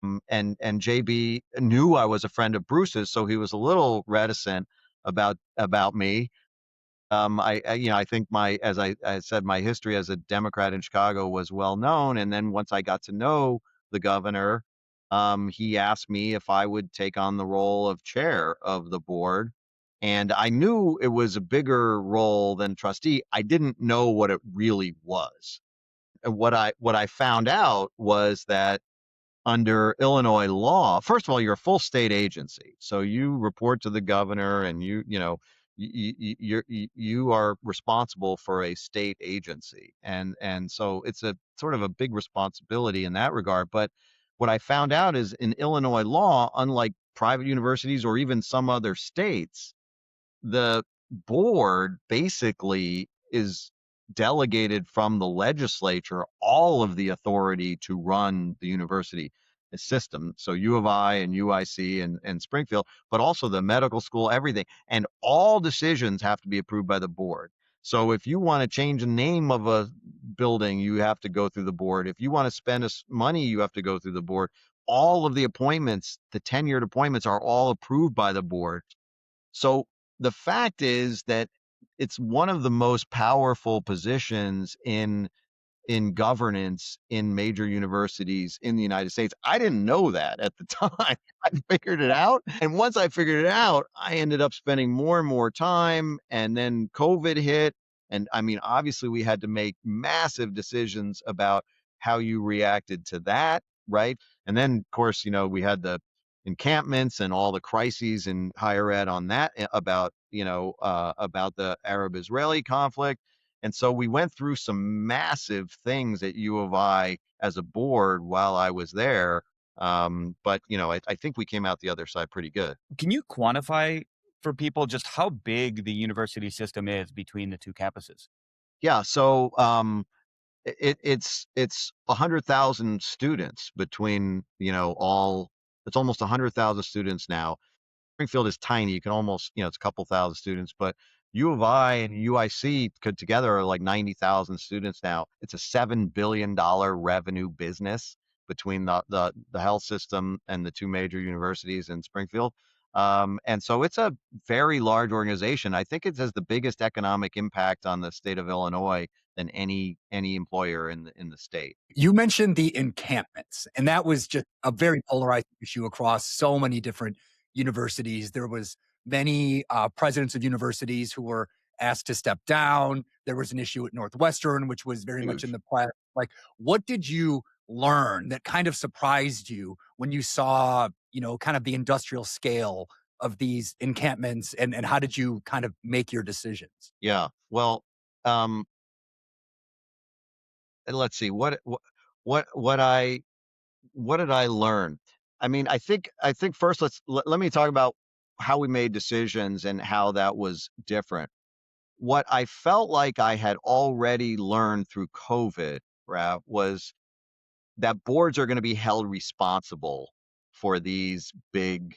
and JB knew I was a friend of Bruce's, so he was a little reticent about me. I think as I said, my history as a Democrat in Chicago was well known, and then once I got to know the governor, he asked me if I would take on the role of chair of the board, and I knew it was a bigger role than trustee. I didn't know what it really was. And what I found out was that under Illinois law, first of all, you're a full state agency, so you report to the governor, and you are responsible for a state agency, and so it's a sort of a big responsibility in that regard. But what I found out is in Illinois law, unlike private universities or even some other states, the board basically is delegated from the legislature all of the authority to run the university system. So U of I and UIC and Springfield, but also the medical school, everything. And all decisions have to be approved by the board. So if you want to change the name of a building, you have to go through the board. If you want to spend money, you have to go through the board. All of the appointments, the tenured appointments, are all approved by the board. So the fact is that it's one of the most powerful positions in in governance in major universities in the United States. I didn't know that at the time. I figured it out. And once I figured it out, I ended up spending more and more time. And then COVID hit. And I mean, obviously, we had to make massive decisions about how you reacted to that. Right. And then, of course, we had the encampments and all the crises in higher ed on that about the Arab Israeli conflict. And so we went through some massive things at U of I as a board while I was there. But I think we came out the other side pretty good. Can you quantify for people just how big the university system is between the two campuses? Yeah. So it's 100,000 students between all. It's almost 100,000 students now. Springfield is tiny. You can almost, it's a couple thousand students, but U of I and UIC could together are like 90,000 students now. It's a $7 billion revenue business between the health system and the two major universities in Springfield. And so it's a very large organization. I think it has the biggest economic impact on the state of Illinois than any employer in the state. You mentioned the encampments, and that was just a very polarizing issue across so many different universities. There was many presidents of universities who were asked to step down. There was an issue at Northwestern, which was very much in Huge. the press. Like, what did you learn that kind of surprised you when you saw, kind of the industrial scale of these encampments, and how did you kind of make your decisions? Yeah. Well, um, and let's see what I what did I learn? I mean, I think first let me talk about how we made decisions and how that was different. What I felt like I had already learned through COVID, was that boards are going to be held responsible for these big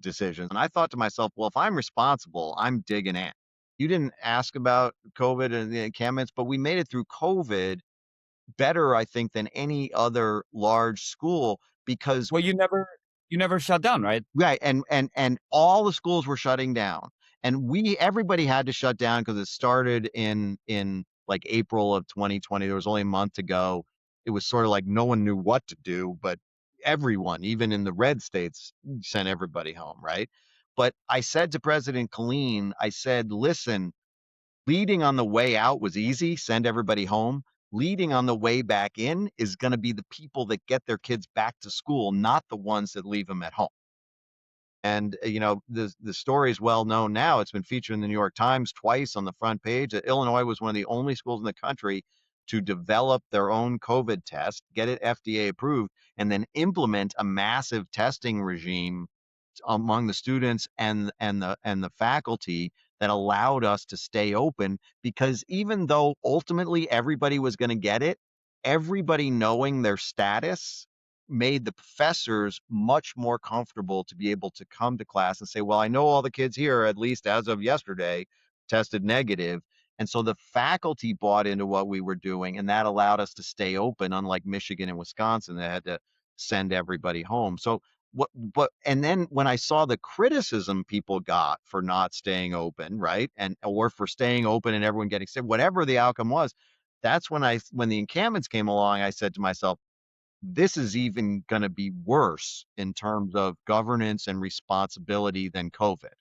decisions. And I thought to myself, well, if I'm responsible, I'm digging in. You didn't ask about COVID and the encampments, but we made it through COVID better, I think, than any other large school because Well, you never shut down, right? right, and all the schools were shutting down, and everybody had to shut down because it started in like April of 2020. There was only a month to go. It was sort of like no one knew what to do, but everyone, even in the red states, sent everybody home, right? But I said to President Killeen, I said, "Listen, leading on the way out was easy, send everybody home. Leading on the way back in is gonna be the people that get their kids back to school, not the ones that leave them at home." And, the story is well known now. It's been featured in the New York Times twice on the front page that Illinois was one of the only schools in the country to develop their own COVID test, get it FDA approved, and then implement a massive testing regime among the students and the faculty that allowed us to stay open because even though ultimately everybody was going to get it, everybody knowing their status made the professors much more comfortable to be able to come to class and say, well, I know all the kids here, at least as of yesterday, tested negative. And so the faculty bought into what we were doing, and that allowed us to stay open, unlike Michigan and Wisconsin that had to send everybody home. So and then when I saw the criticism people got for not staying open, right? And or for staying open and everyone getting sick, whatever the outcome was, that's when the encampments came along, I said to myself, this is even going to be worse in terms of governance and responsibility than COVID.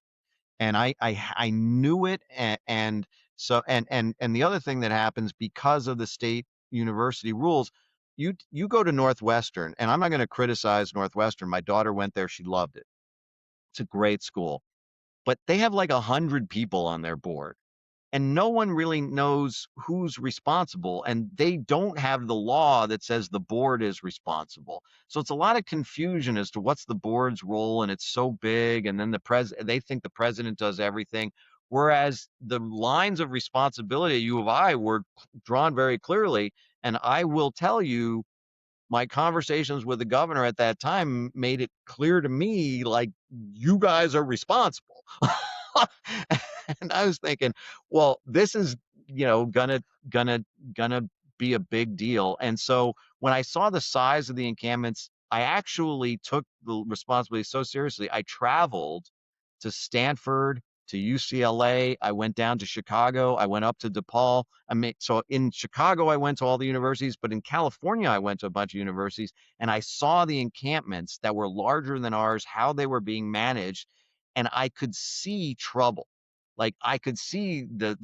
And I knew it, and so and the other thing that happens because of the state university rules, you go to Northwestern, and I'm not going to criticize Northwestern. My daughter went there; she loved it. It's a great school, but they have like 100 people on their board and no one really knows who's responsible, and they don't have the law that says the board is responsible. So it's a lot of confusion as to what's the board's role, and it's so big, and then they think the president does everything, whereas the lines of responsibility at U of I were drawn very clearly. And I will tell you, my conversations with the governor at that time made it clear to me, like, you guys are responsible. And I was thinking, well, this is, gonna gonna be a big deal. And so when I saw the size of the encampments, I actually took the responsibility so seriously. I traveled to Stanford, to UCLA. I went down to Chicago. I went up to DePaul. So in Chicago, I went to all the universities, but in California, I went to a bunch of universities and I saw the encampments that were larger than ours, how they were being managed, and I could see trouble. Like I could see the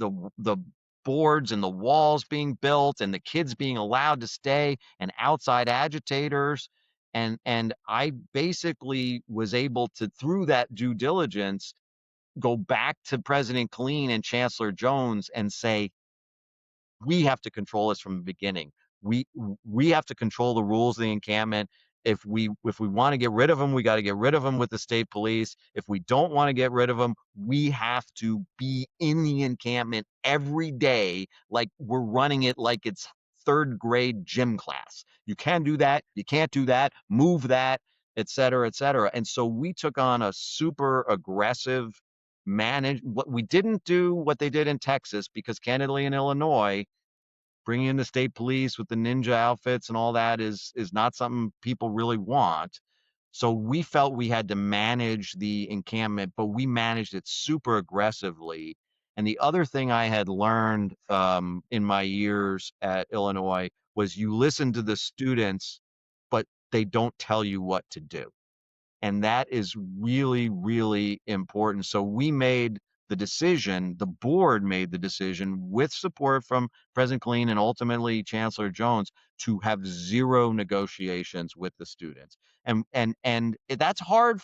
boards and the walls being built and the kids being allowed to stay and outside agitators. And I basically was able to, through that due diligence, go back to President Killeen and Chancellor Jones and say, we have to control this from the beginning. We have to control the rules of the encampment. If we want to get rid of them, we got to get rid of them with the state police. If we don't want to get rid of them, we have to be in the encampment every day, like we're running it like it's third grade gym class. You can do that. You can't do that. Move that, et cetera, et cetera. And so we took on a super aggressive what we didn't do what they did in Texas, because candidly in Illinois, bringing in the state police with the ninja outfits and all that is not something people really want. So we felt we had to manage the encampment, but we managed it super aggressively. And the other thing I had learned in my years at Illinois was you listen to the students, but they don't tell you what to do. And that is really, really important. So we made the decision, the board made the decision with support from President Killeen and ultimately Chancellor Jones to have zero negotiations with the students. And that's hard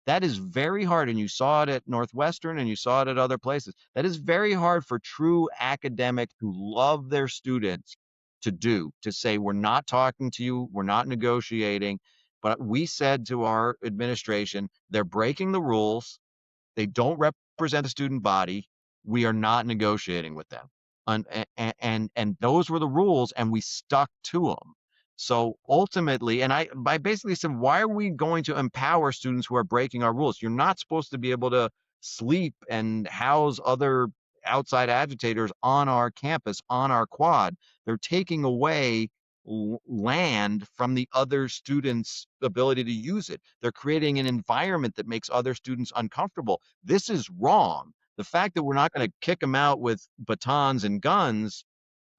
that is very hard. And you saw it at Northwestern and you saw it at other places. That is very hard for true academics who love their students to do, to say, we're not talking to you, we're not negotiating. But we said to our administration, they're breaking the rules. They don't represent the student body. We are not negotiating with them. And those were the rules, and we stuck to them. So ultimately, I basically said, why are we going to empower students who are breaking our rules? You're not supposed to be able to sleep and house other outside agitators on our campus, on our quad. They're taking away land from the other students' ability to use it. They're creating an environment that makes other students uncomfortable. This is wrong. The fact that we're not going to kick them out with batons and guns,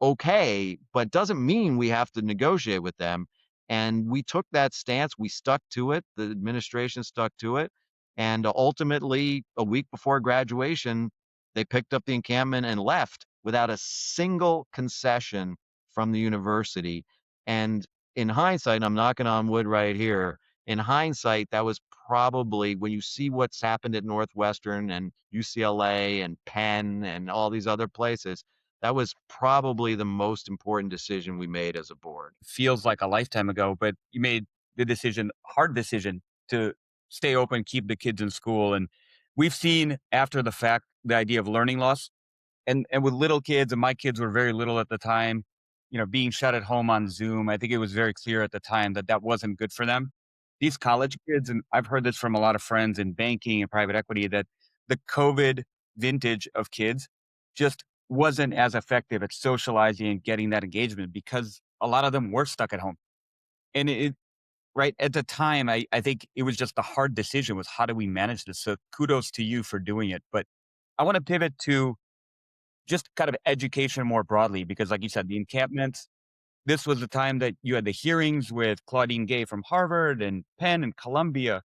okay, but doesn't mean we have to negotiate with them. And we took that stance. We stuck to it. The administration stuck to it. And ultimately, a week before graduation, they picked up the encampment and left without a single concession from the university. And in hindsight, I'm knocking on wood right here. In hindsight, that was probably, when you see what's happened at Northwestern and UCLA and Penn and all these other places, that was probably the most important decision we made as a board. Feels like a lifetime ago, but you made the decision, hard decision, to stay open, keep the kids in school. And we've seen after the fact the idea of learning loss, and with little kids, and my kids were very little at the time, being shut at home on Zoom. I think it was very clear at the time that that wasn't good for them. These college kids, and I've heard this from a lot of friends in banking and private equity, that the COVID vintage of kids just wasn't as effective at socializing and getting that engagement because a lot of them were stuck at home. And right at the time, I think it was just a hard decision, was how do we manage this? So kudos to you for doing it. But I want to pivot to just kind of education more broadly, because like you said, the encampments, this was the time that you had the hearings with Claudine Gay from Harvard and Penn and Columbia.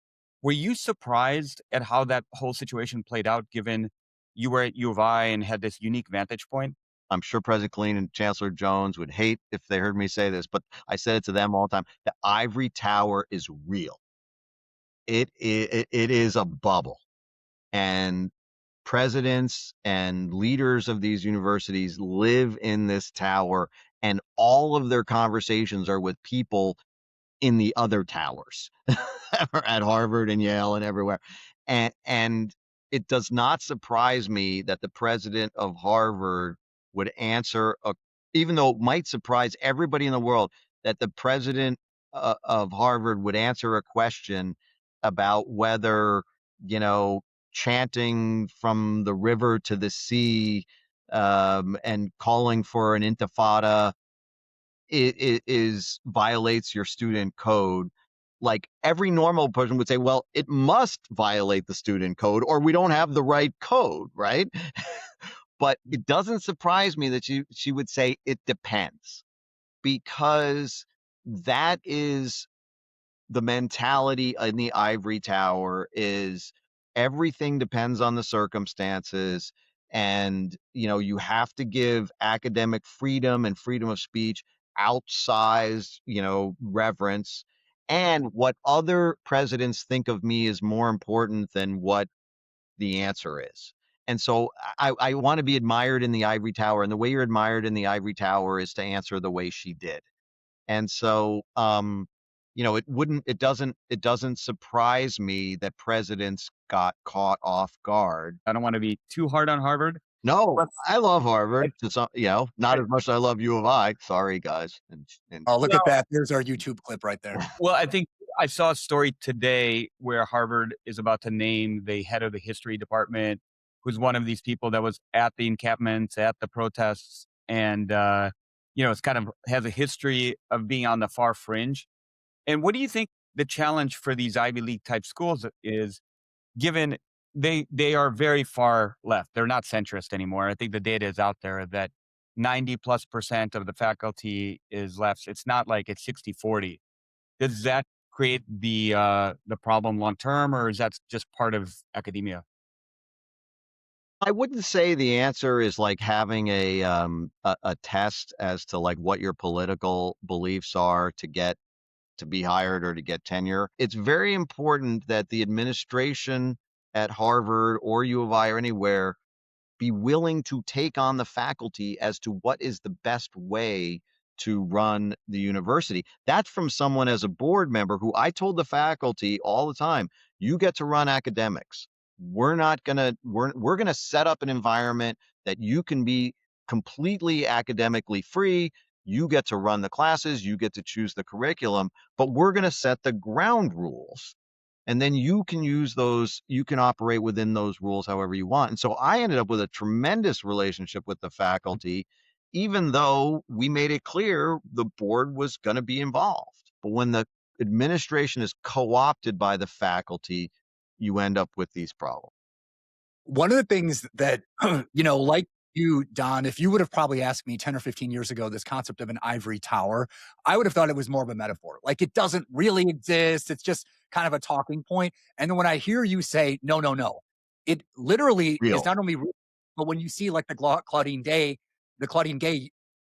Were you surprised at how that whole situation played out, given you were at U of I and had this unique vantage point? I'm sure President Killeen and Chancellor Jones would hate if they heard me say this, but I said it to them all the time. The ivory tower is real. It is a bubble. And presidents and leaders of these universities live in this tower, and all of their conversations are with people in the other towers at Harvard and Yale and everywhere. And it does not surprise me that the president of Harvard would answer even though it might surprise everybody in the world, that the president of Harvard would answer a question about whether, you know, chanting from the river to the sea and calling for an intifada it is violates your student code. like every normal person would say, well, it must violate the student code or we don't have the right code, right? But it doesn't surprise me that she would say it depends, because that is the mentality in the ivory tower. Is everything depends on the circumstances, and you have to give academic freedom and freedom of speech outsized reverence, and what other presidents think of me is more important than what the answer is. And so I want to be admired in the ivory tower, and the way you're admired in the ivory tower is to answer the way she did. And so, it doesn't surprise me that presidents got caught off guard. I don't want to be too hard on Harvard. No, Let's, I love I, Harvard. To some, not as much as I love U of I. Sorry, guys. And Oh, look at well, that. There's our YouTube clip right there. well, I think I saw a story today where Harvard is about to name the head of the history department, who's one of these people that was at the encampments, at the protests, and it's kind of has a history of being on the far fringe. And what do you think the challenge for these Ivy League type schools is, given they are very far left? They're not centrist anymore. I think the data is out there that 90+% of the faculty is left. It's not like it's 60-40. Does that create the problem long term, or is that just part of academia? I wouldn't say the answer is like having a test as to like what your political beliefs are to be hired or to get tenure. It's very important that the administration at Harvard or U of I or anywhere be willing to take on the faculty as to what is the best way to run the university. That's from someone as a board member who I told the faculty all the time, you get to run academics. We're going to set up an environment that you can be completely academically free. You get to run the classes, you get to choose the curriculum, but we're going to set the ground rules, and then you can operate within those rules however you want. And so I ended up with a tremendous relationship with the faculty, even though we made it clear the board was going to be involved. But when the administration is co-opted by the faculty, you end up with these problems. One of the things that, like you, Don, if you would have probably asked me 10 or 15 years ago this concept of an ivory tower, I would have thought it was more of a metaphor. Like it doesn't really exist. It's just kind of a talking point. And then when I hear you say, no, no, no, it literally is Real. not only real, but when you see like the Claudine Gay,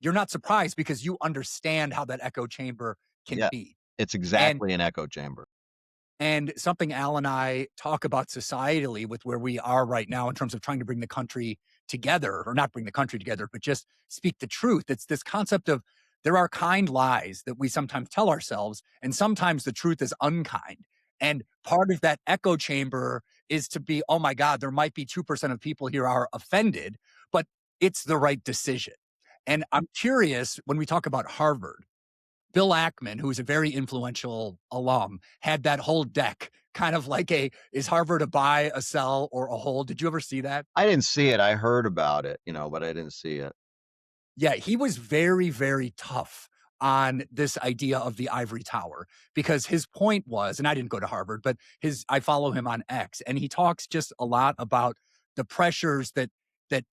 you're not surprised because you understand how that echo chamber can Yeah, be. it's And exactly an echo chamber. and something Al and I talk about societally with where we are right now in terms of trying to bring the country together, or not bring the country together, but just speak the truth. It's this concept of there are kind lies that we sometimes tell ourselves, and sometimes the truth is unkind. And part of that echo chamber is to be, oh my God, there might be 2% of people here are offended, but it's the right decision. And I'm curious when we talk about Harvard, Bill Ackman, who is a very influential alum, had that whole deck, kind of like is Harvard a buy, a sell, or a hold? Did you ever see that? I didn't see it. I heard about it, but I didn't see it. Yeah, he was very, very tough on this idea of the ivory tower because his point was, and I didn't go to Harvard, but I follow him on X, and he talks just a lot about the pressures that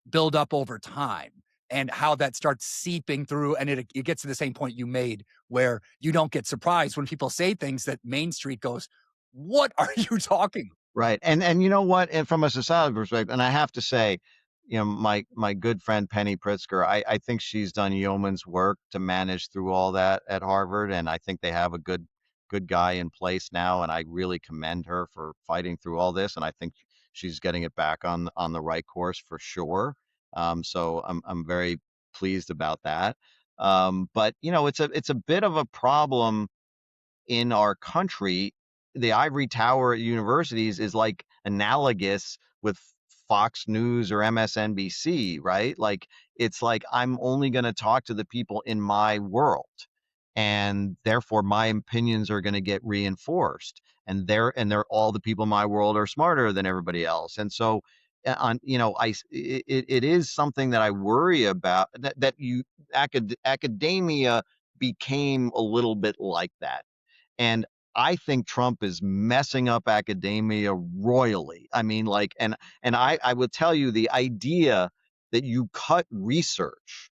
build up over time and how that starts seeping through, and it gets to the same point you made where you don't get surprised when people say things that Main Street goes, "What are you talking?" Right. And you know what? And from a societal perspective, and I have to say, my good friend Penny Pritzker, I think she's done yeoman's work to manage through all that at Harvard. And I think they have a good guy in place now. And I really commend her for fighting through all this. And I think she's getting it back on the right course for sure. So I'm very pleased about that. But it's a bit of a problem in our country. The ivory tower at universities is like analogous with Fox News or MSNBC, right? Like it's like I'm only going to talk to the people in my world, and therefore my opinions are going to get reinforced. And they're all the people in my world are smarter than everybody else. And so on it is something that I worry about, academia became a little bit like that. And I think Trump is messing up academia royally. I mean, like, and I will tell you the idea that you cut research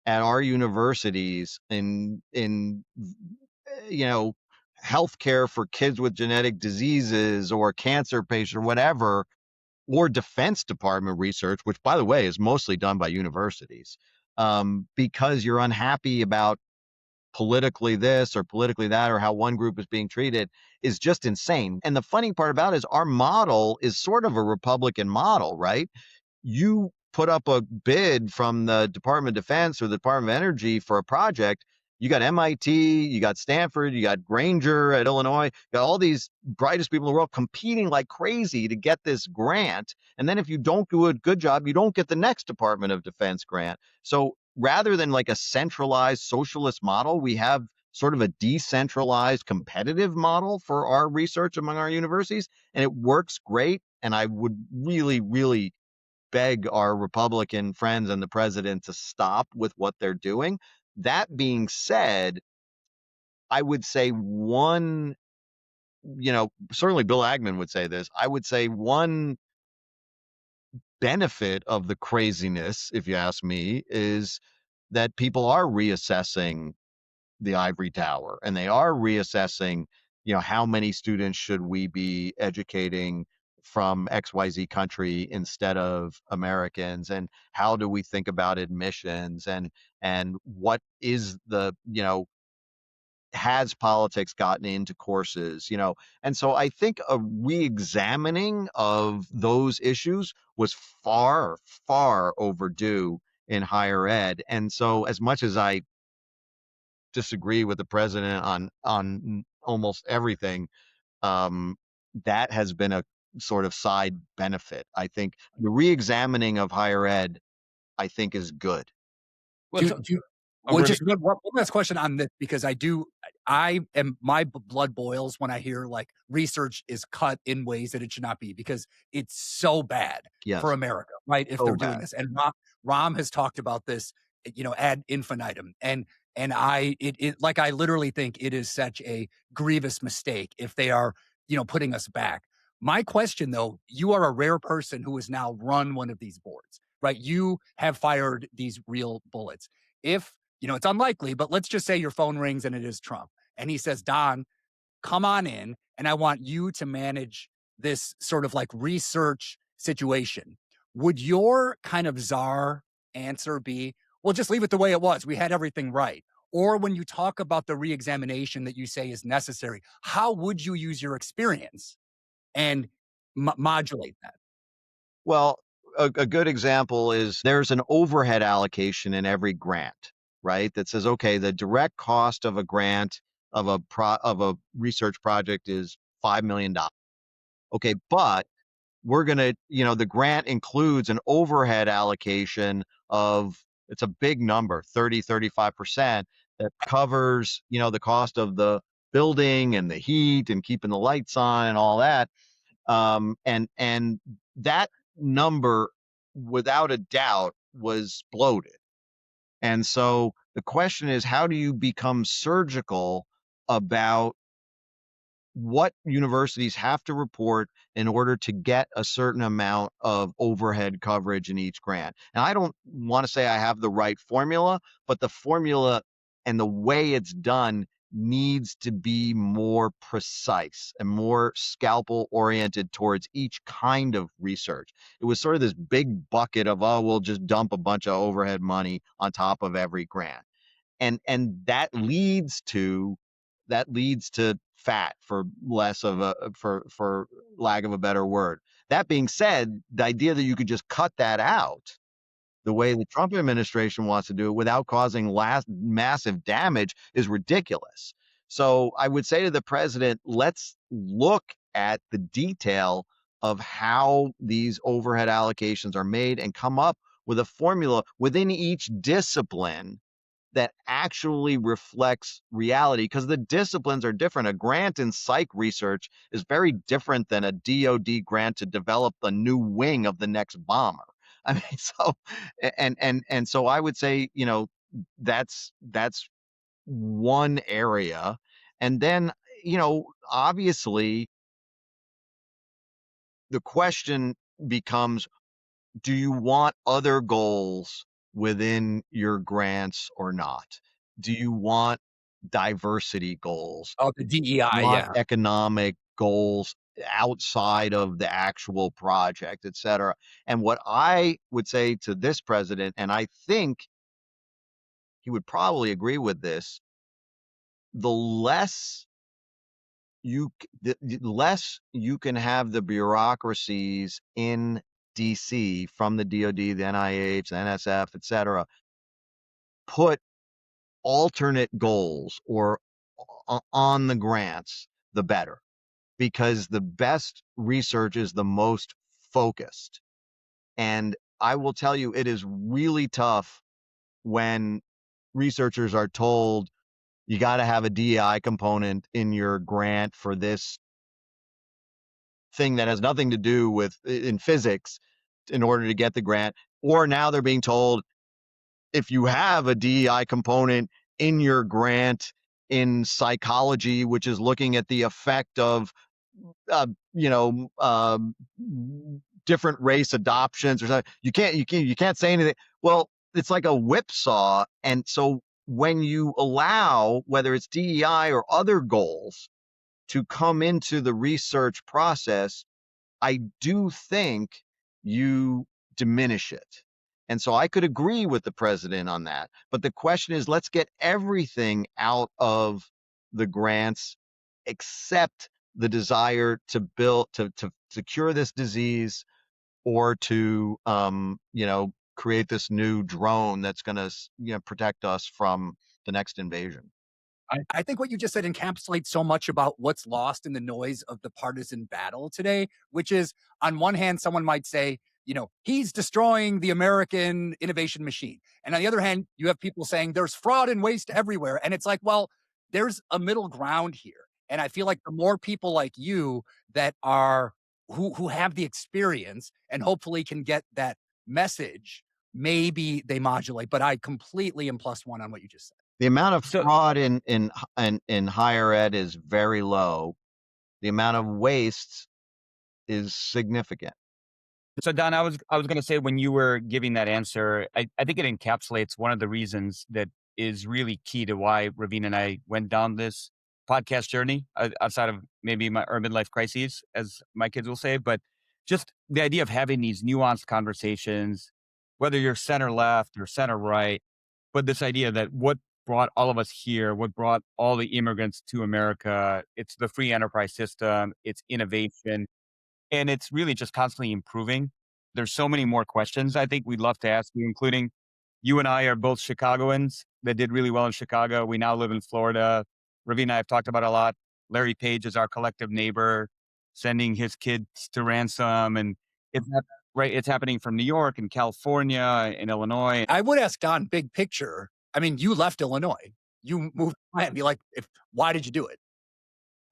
at our universities you know, healthcare for kids with genetic diseases or cancer patients or whatever, or Defense Department research, which by the way is mostly done by universities, because you're unhappy about politically this or politically that or how one group is being treated is just insane. And the funny part about it is our model is sort of a Republican model, right? You put up a bid from the Department of Defense or the Department of Energy for a project, you got MIT, you got Stanford, you got Granger at Illinois, you got all these brightest people in the world competing like crazy to get this grant. And then if you don't do a good job, you don't get the next Department of Defense grant. So rather than like a centralized socialist model, we have sort of a decentralized competitive model for our research among our universities, and it works great. And I would really, really beg our Republican friends and the president to stop with what they're doing. That being said, I would say certainly Bill Ackman would say this. I would say one benefit of the craziness, if you ask me, is that people are reassessing the ivory tower and they are reassessing, how many students should we be educating from XYZ country instead of Americans, and how do we think about admissions, and what is has politics gotten into courses, and so I think a re-examining of those issues was far, far overdue in higher ed. And so as much as I disagree with the president on almost everything, um, that has been a sort of side benefit. I think the re-examining of higher ed, I think, is good. Well, Do so do oh, well, Ravi, just one last question on this because I am my blood boils when I hear like research is cut in ways that it should not be because it's so bad for Yes, America, right? If so they're doing bad. this, and Ram has talked about this, ad infinitum, and I literally think it is such a grievous mistake if they are, putting us back. My question though, you are a rare person who has now run one of these boards, right? You have fired these real bullets. If it's unlikely, but let's just say your phone rings and it is Trump. And he says, Don, come on in. And I want you to manage this sort of like research situation. Would your kind of czar answer be, well, just leave it the way it was? We had everything right. Or when you talk about the reexamination that you say is necessary, how would you use your experience and modulate that? Well, a good example is there's an overhead allocation in every grant, right? That says, okay, the direct cost of a grant of a research project is $5 million. Okay, but we're gonna, the grant includes an overhead allocation of, it's a big number, 35% that covers, the cost of the building and the heat and keeping the lights on and all that. And that number, without a doubt, was bloated. And so the question is, how do you become surgical about what universities have to report in order to get a certain amount of overhead coverage in each grant? And I don't want to say I have the right formula, but the formula and the way it's done needs to be more precise and more scalpel oriented towards each kind of research. It was sort of this big bucket of, oh, we'll just dump a bunch of overhead money on top of every grant, and that leads to fat, for less of a for lack of a better word. That being said, the idea that you could just cut that out the way the Trump administration wants to do it without causing last massive damage is ridiculous. So I would say to the president, let's look at the detail of how these overhead allocations are made and come up with a formula within each discipline that actually reflects reality, because the disciplines are different. A grant in psych research is very different than a DoD grant to develop the new wing of the next bomber. I mean, so and so I would say, that's one area. And then, obviously the question becomes, do you want other goals within your grants or not? Do you want diversity goals? Oh, the DEI, Want yeah. economic goals outside of the actual project, et cetera? And what I would say to this president, and I think he would probably agree with this, the less the less you can have the bureaucracies in DC from the DoD, the NIH, the NSF, et cetera, put alternate goals or on the grants, the better, because the best research is the most focused. And I will tell you, it is really tough when researchers are told you got to have a DEI component in your grant for this thing that has nothing to do with in physics in order to get the grant. Or now they're being told if you have a DEI component in your grant in psychology, which is looking at the effect of uh, you know different race adoptions or something, you can't say anything. Well, it's like a whipsaw, and so when you allow whether it's DEI or other goals to come into the research process, I do think you diminish it. And so I could agree with the president on that. But the question is, let's get everything out of the grants except the desire to build to cure this disease or to create this new drone that's going to protect us from the next invasion. I think what you just said encapsulates so much about what's lost in the noise of the partisan battle today, which is on one hand, someone might say, he's destroying the American innovation machine. And on the other hand, you have people saying there's fraud and waste everywhere. And it's like, well, there's a middle ground here. And I feel like the more people like you that are who have the experience and hopefully can get that message, maybe they modulate. But I completely am plus one on what you just said. The amount of So fraud in higher ed is very low. The amount of waste is significant. So Don, I was going to say when you were giving that answer, I think it encapsulates one of the reasons that is really key to why Ravin and I went down this podcast journey outside of maybe my urban life crises, as my kids will say, but just the idea of having these nuanced conversations, whether you're center left or center right, but this idea that what brought all of us here, what brought all the immigrants to America, it's the free enterprise system, it's innovation, and it's really just constantly improving. There's so many more questions I think we'd love to ask you, including you and I are both Chicagoans that did really well in Chicago. We now live in Florida. Ravi and I have talked about it a lot. Larry Page is our collective neighbor, sending his kids to ransom. And right. It's happening from New York and California and Illinois. I would ask Don big picture. I mean, you left Illinois. You moved to Miami. Like, why did you do it?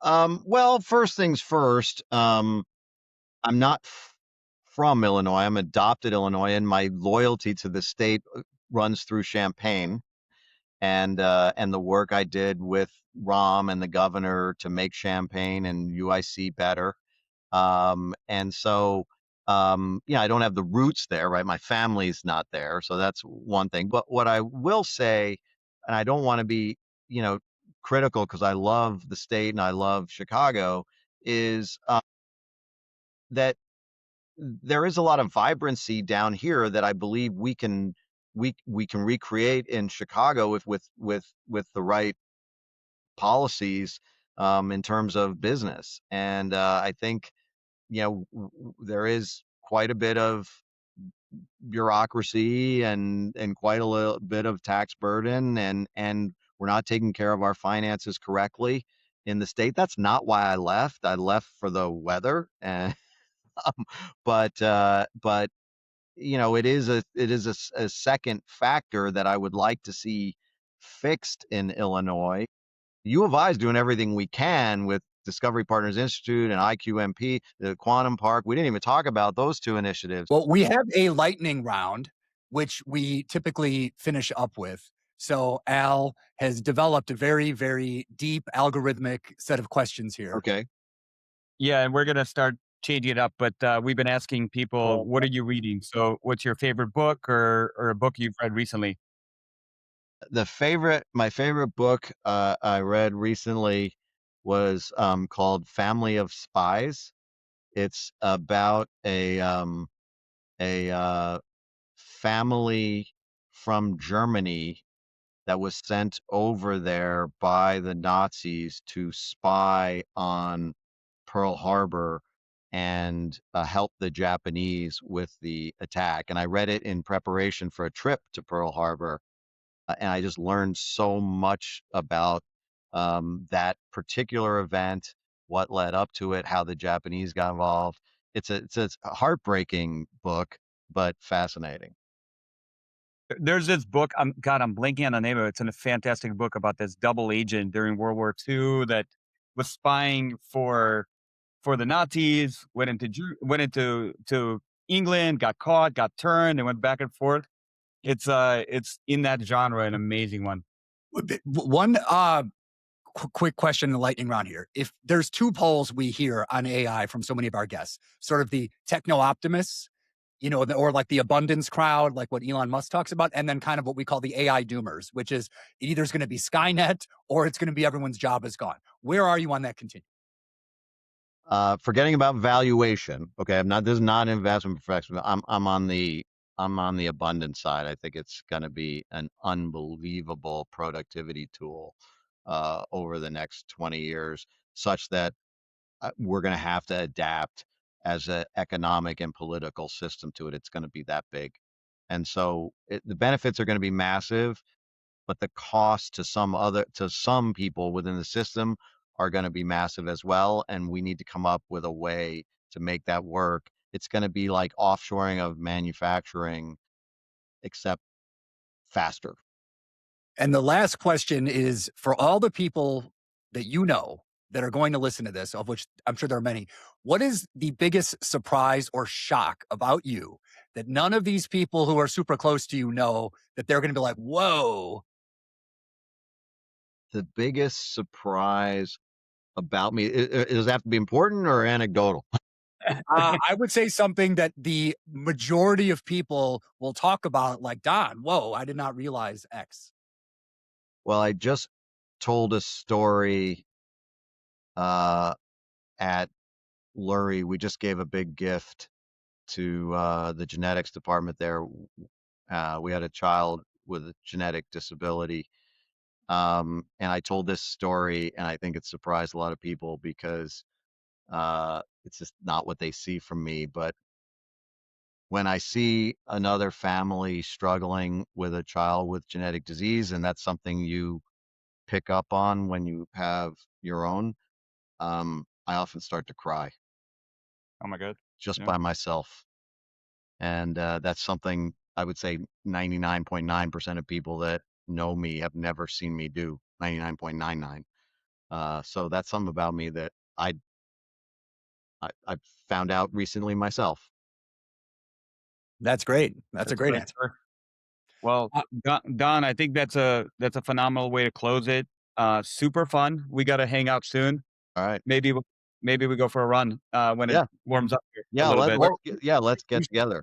Well, first things first. I'm not from Illinois. I'm adopted Illinois, and my loyalty to the state runs through Champaign, and the work I did with Rahm and the governor to make Champaign and UIC better. And so, I don't have the roots there, right? My family's not there, so that's one thing. But what I will say, and I don't want to be, you know, critical because I love the state and I love Chicago, is that there is a lot of vibrancy down here that I believe we can recreate in Chicago if with the right policies in terms of business. And I think there is quite a bit of bureaucracy and quite a little bit of tax burden, and we're not taking care of our finances correctly in the state. That's not why I left. I left for the weather, and but it is a second factor that I would like to see fixed in Illinois. U of I is doing everything we can with Discovery Partners Institute and IQMP, the Quantum Park. We didn't even talk about those two initiatives. Well, we have a lightning round, which we typically finish up with. So Al has developed a very, very deep algorithmic set of questions here. Okay. Yeah, and we're gonna start changing it up, but, we've been asking people, "What are you reading?" So, what's your favorite book or a book you've read recently? My favorite book I read recently was called Family of Spies. It's about a family from Germany that was sent over there by the Nazis to spy on Pearl Harbor and help the Japanese with the attack. And I read it in preparation for a trip to Pearl Harbor, and I just learned so much about that particular event, what led up to it, how the Japanese got involved. It's a heartbreaking book, but fascinating. There's this book, I'm blanking on the name of it. It's a fantastic book about this double agent during World War II that was spying for the Nazis, went into to England, got caught, got turned, and went back and forth. It's in that genre, an amazing one. One quick question in the lightning round here. If there's two polls we hear on AI from so many of our guests, sort of the techno optimists, or like the abundance crowd, like what Elon Musk talks about, and then kind of what we call the AI doomers, which is either it's going to be Skynet or it's going to be everyone's job is gone. Where are you on that continuum? Forgetting about valuation. Okay, I'm not. This is not an investment professional. I'm on the abundance side. I think it's going to be an unbelievable productivity tool over the next 20 years, such that we're going to have to adapt as an economic and political system to it. It's going to be that big, and so the benefits are going to be massive, but the cost to some people within the system are going to be massive as well, and we need to come up with a way to make that work. It's going to be like offshoring of manufacturing, except faster. And the last question is for all the people that you know that are going to listen to this, of which I'm sure there are many, what is the biggest surprise or shock about you that none of these people who are super close to you know that they're going to be like, whoa? The biggest surprise about me, does it have to be important or anecdotal? I would say something that the majority of people will talk about, like, Don, whoa, I did not realize X. Well, I just told a story uh, at Lurie. We just gave a big gift to the genetics department there. We had a child with a genetic disability. And I told this story, and I think it surprised a lot of people because it's just not what they see from me. But when I see another family struggling with a child with genetic disease, and that's something you pick up on when you have your own, I often start to cry Oh my god. just Yeah. by myself. And that's something I would say 99.9% of people that know me have never seen me do. 99.99. So that's something about me that I found out recently myself. That's great. That's a That's a great great answer. story. Well, Don, I think that's a phenomenal way to close it. Super fun. We gotta hang out soon. All right. Maybe we maybe we go for a run, when it Yeah. warms up here a Yeah. little bit. Let's We get together.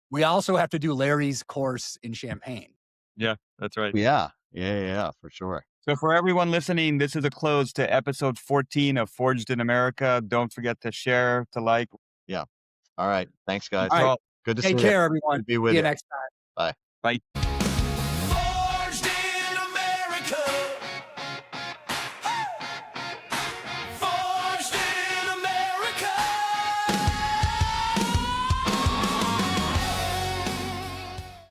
we also have to do Larry's course in Champagne. Yeah, that's right. Yeah. Yeah. For sure. So for everyone listening, this is a close to episode 14 of Forged in America. Don't forget to share, to like. Yeah. All right. Thanks, guys. All Thanks right. all. Good to see Take you. care, Good everyone. to be See with you you. next time. Bye. Bye.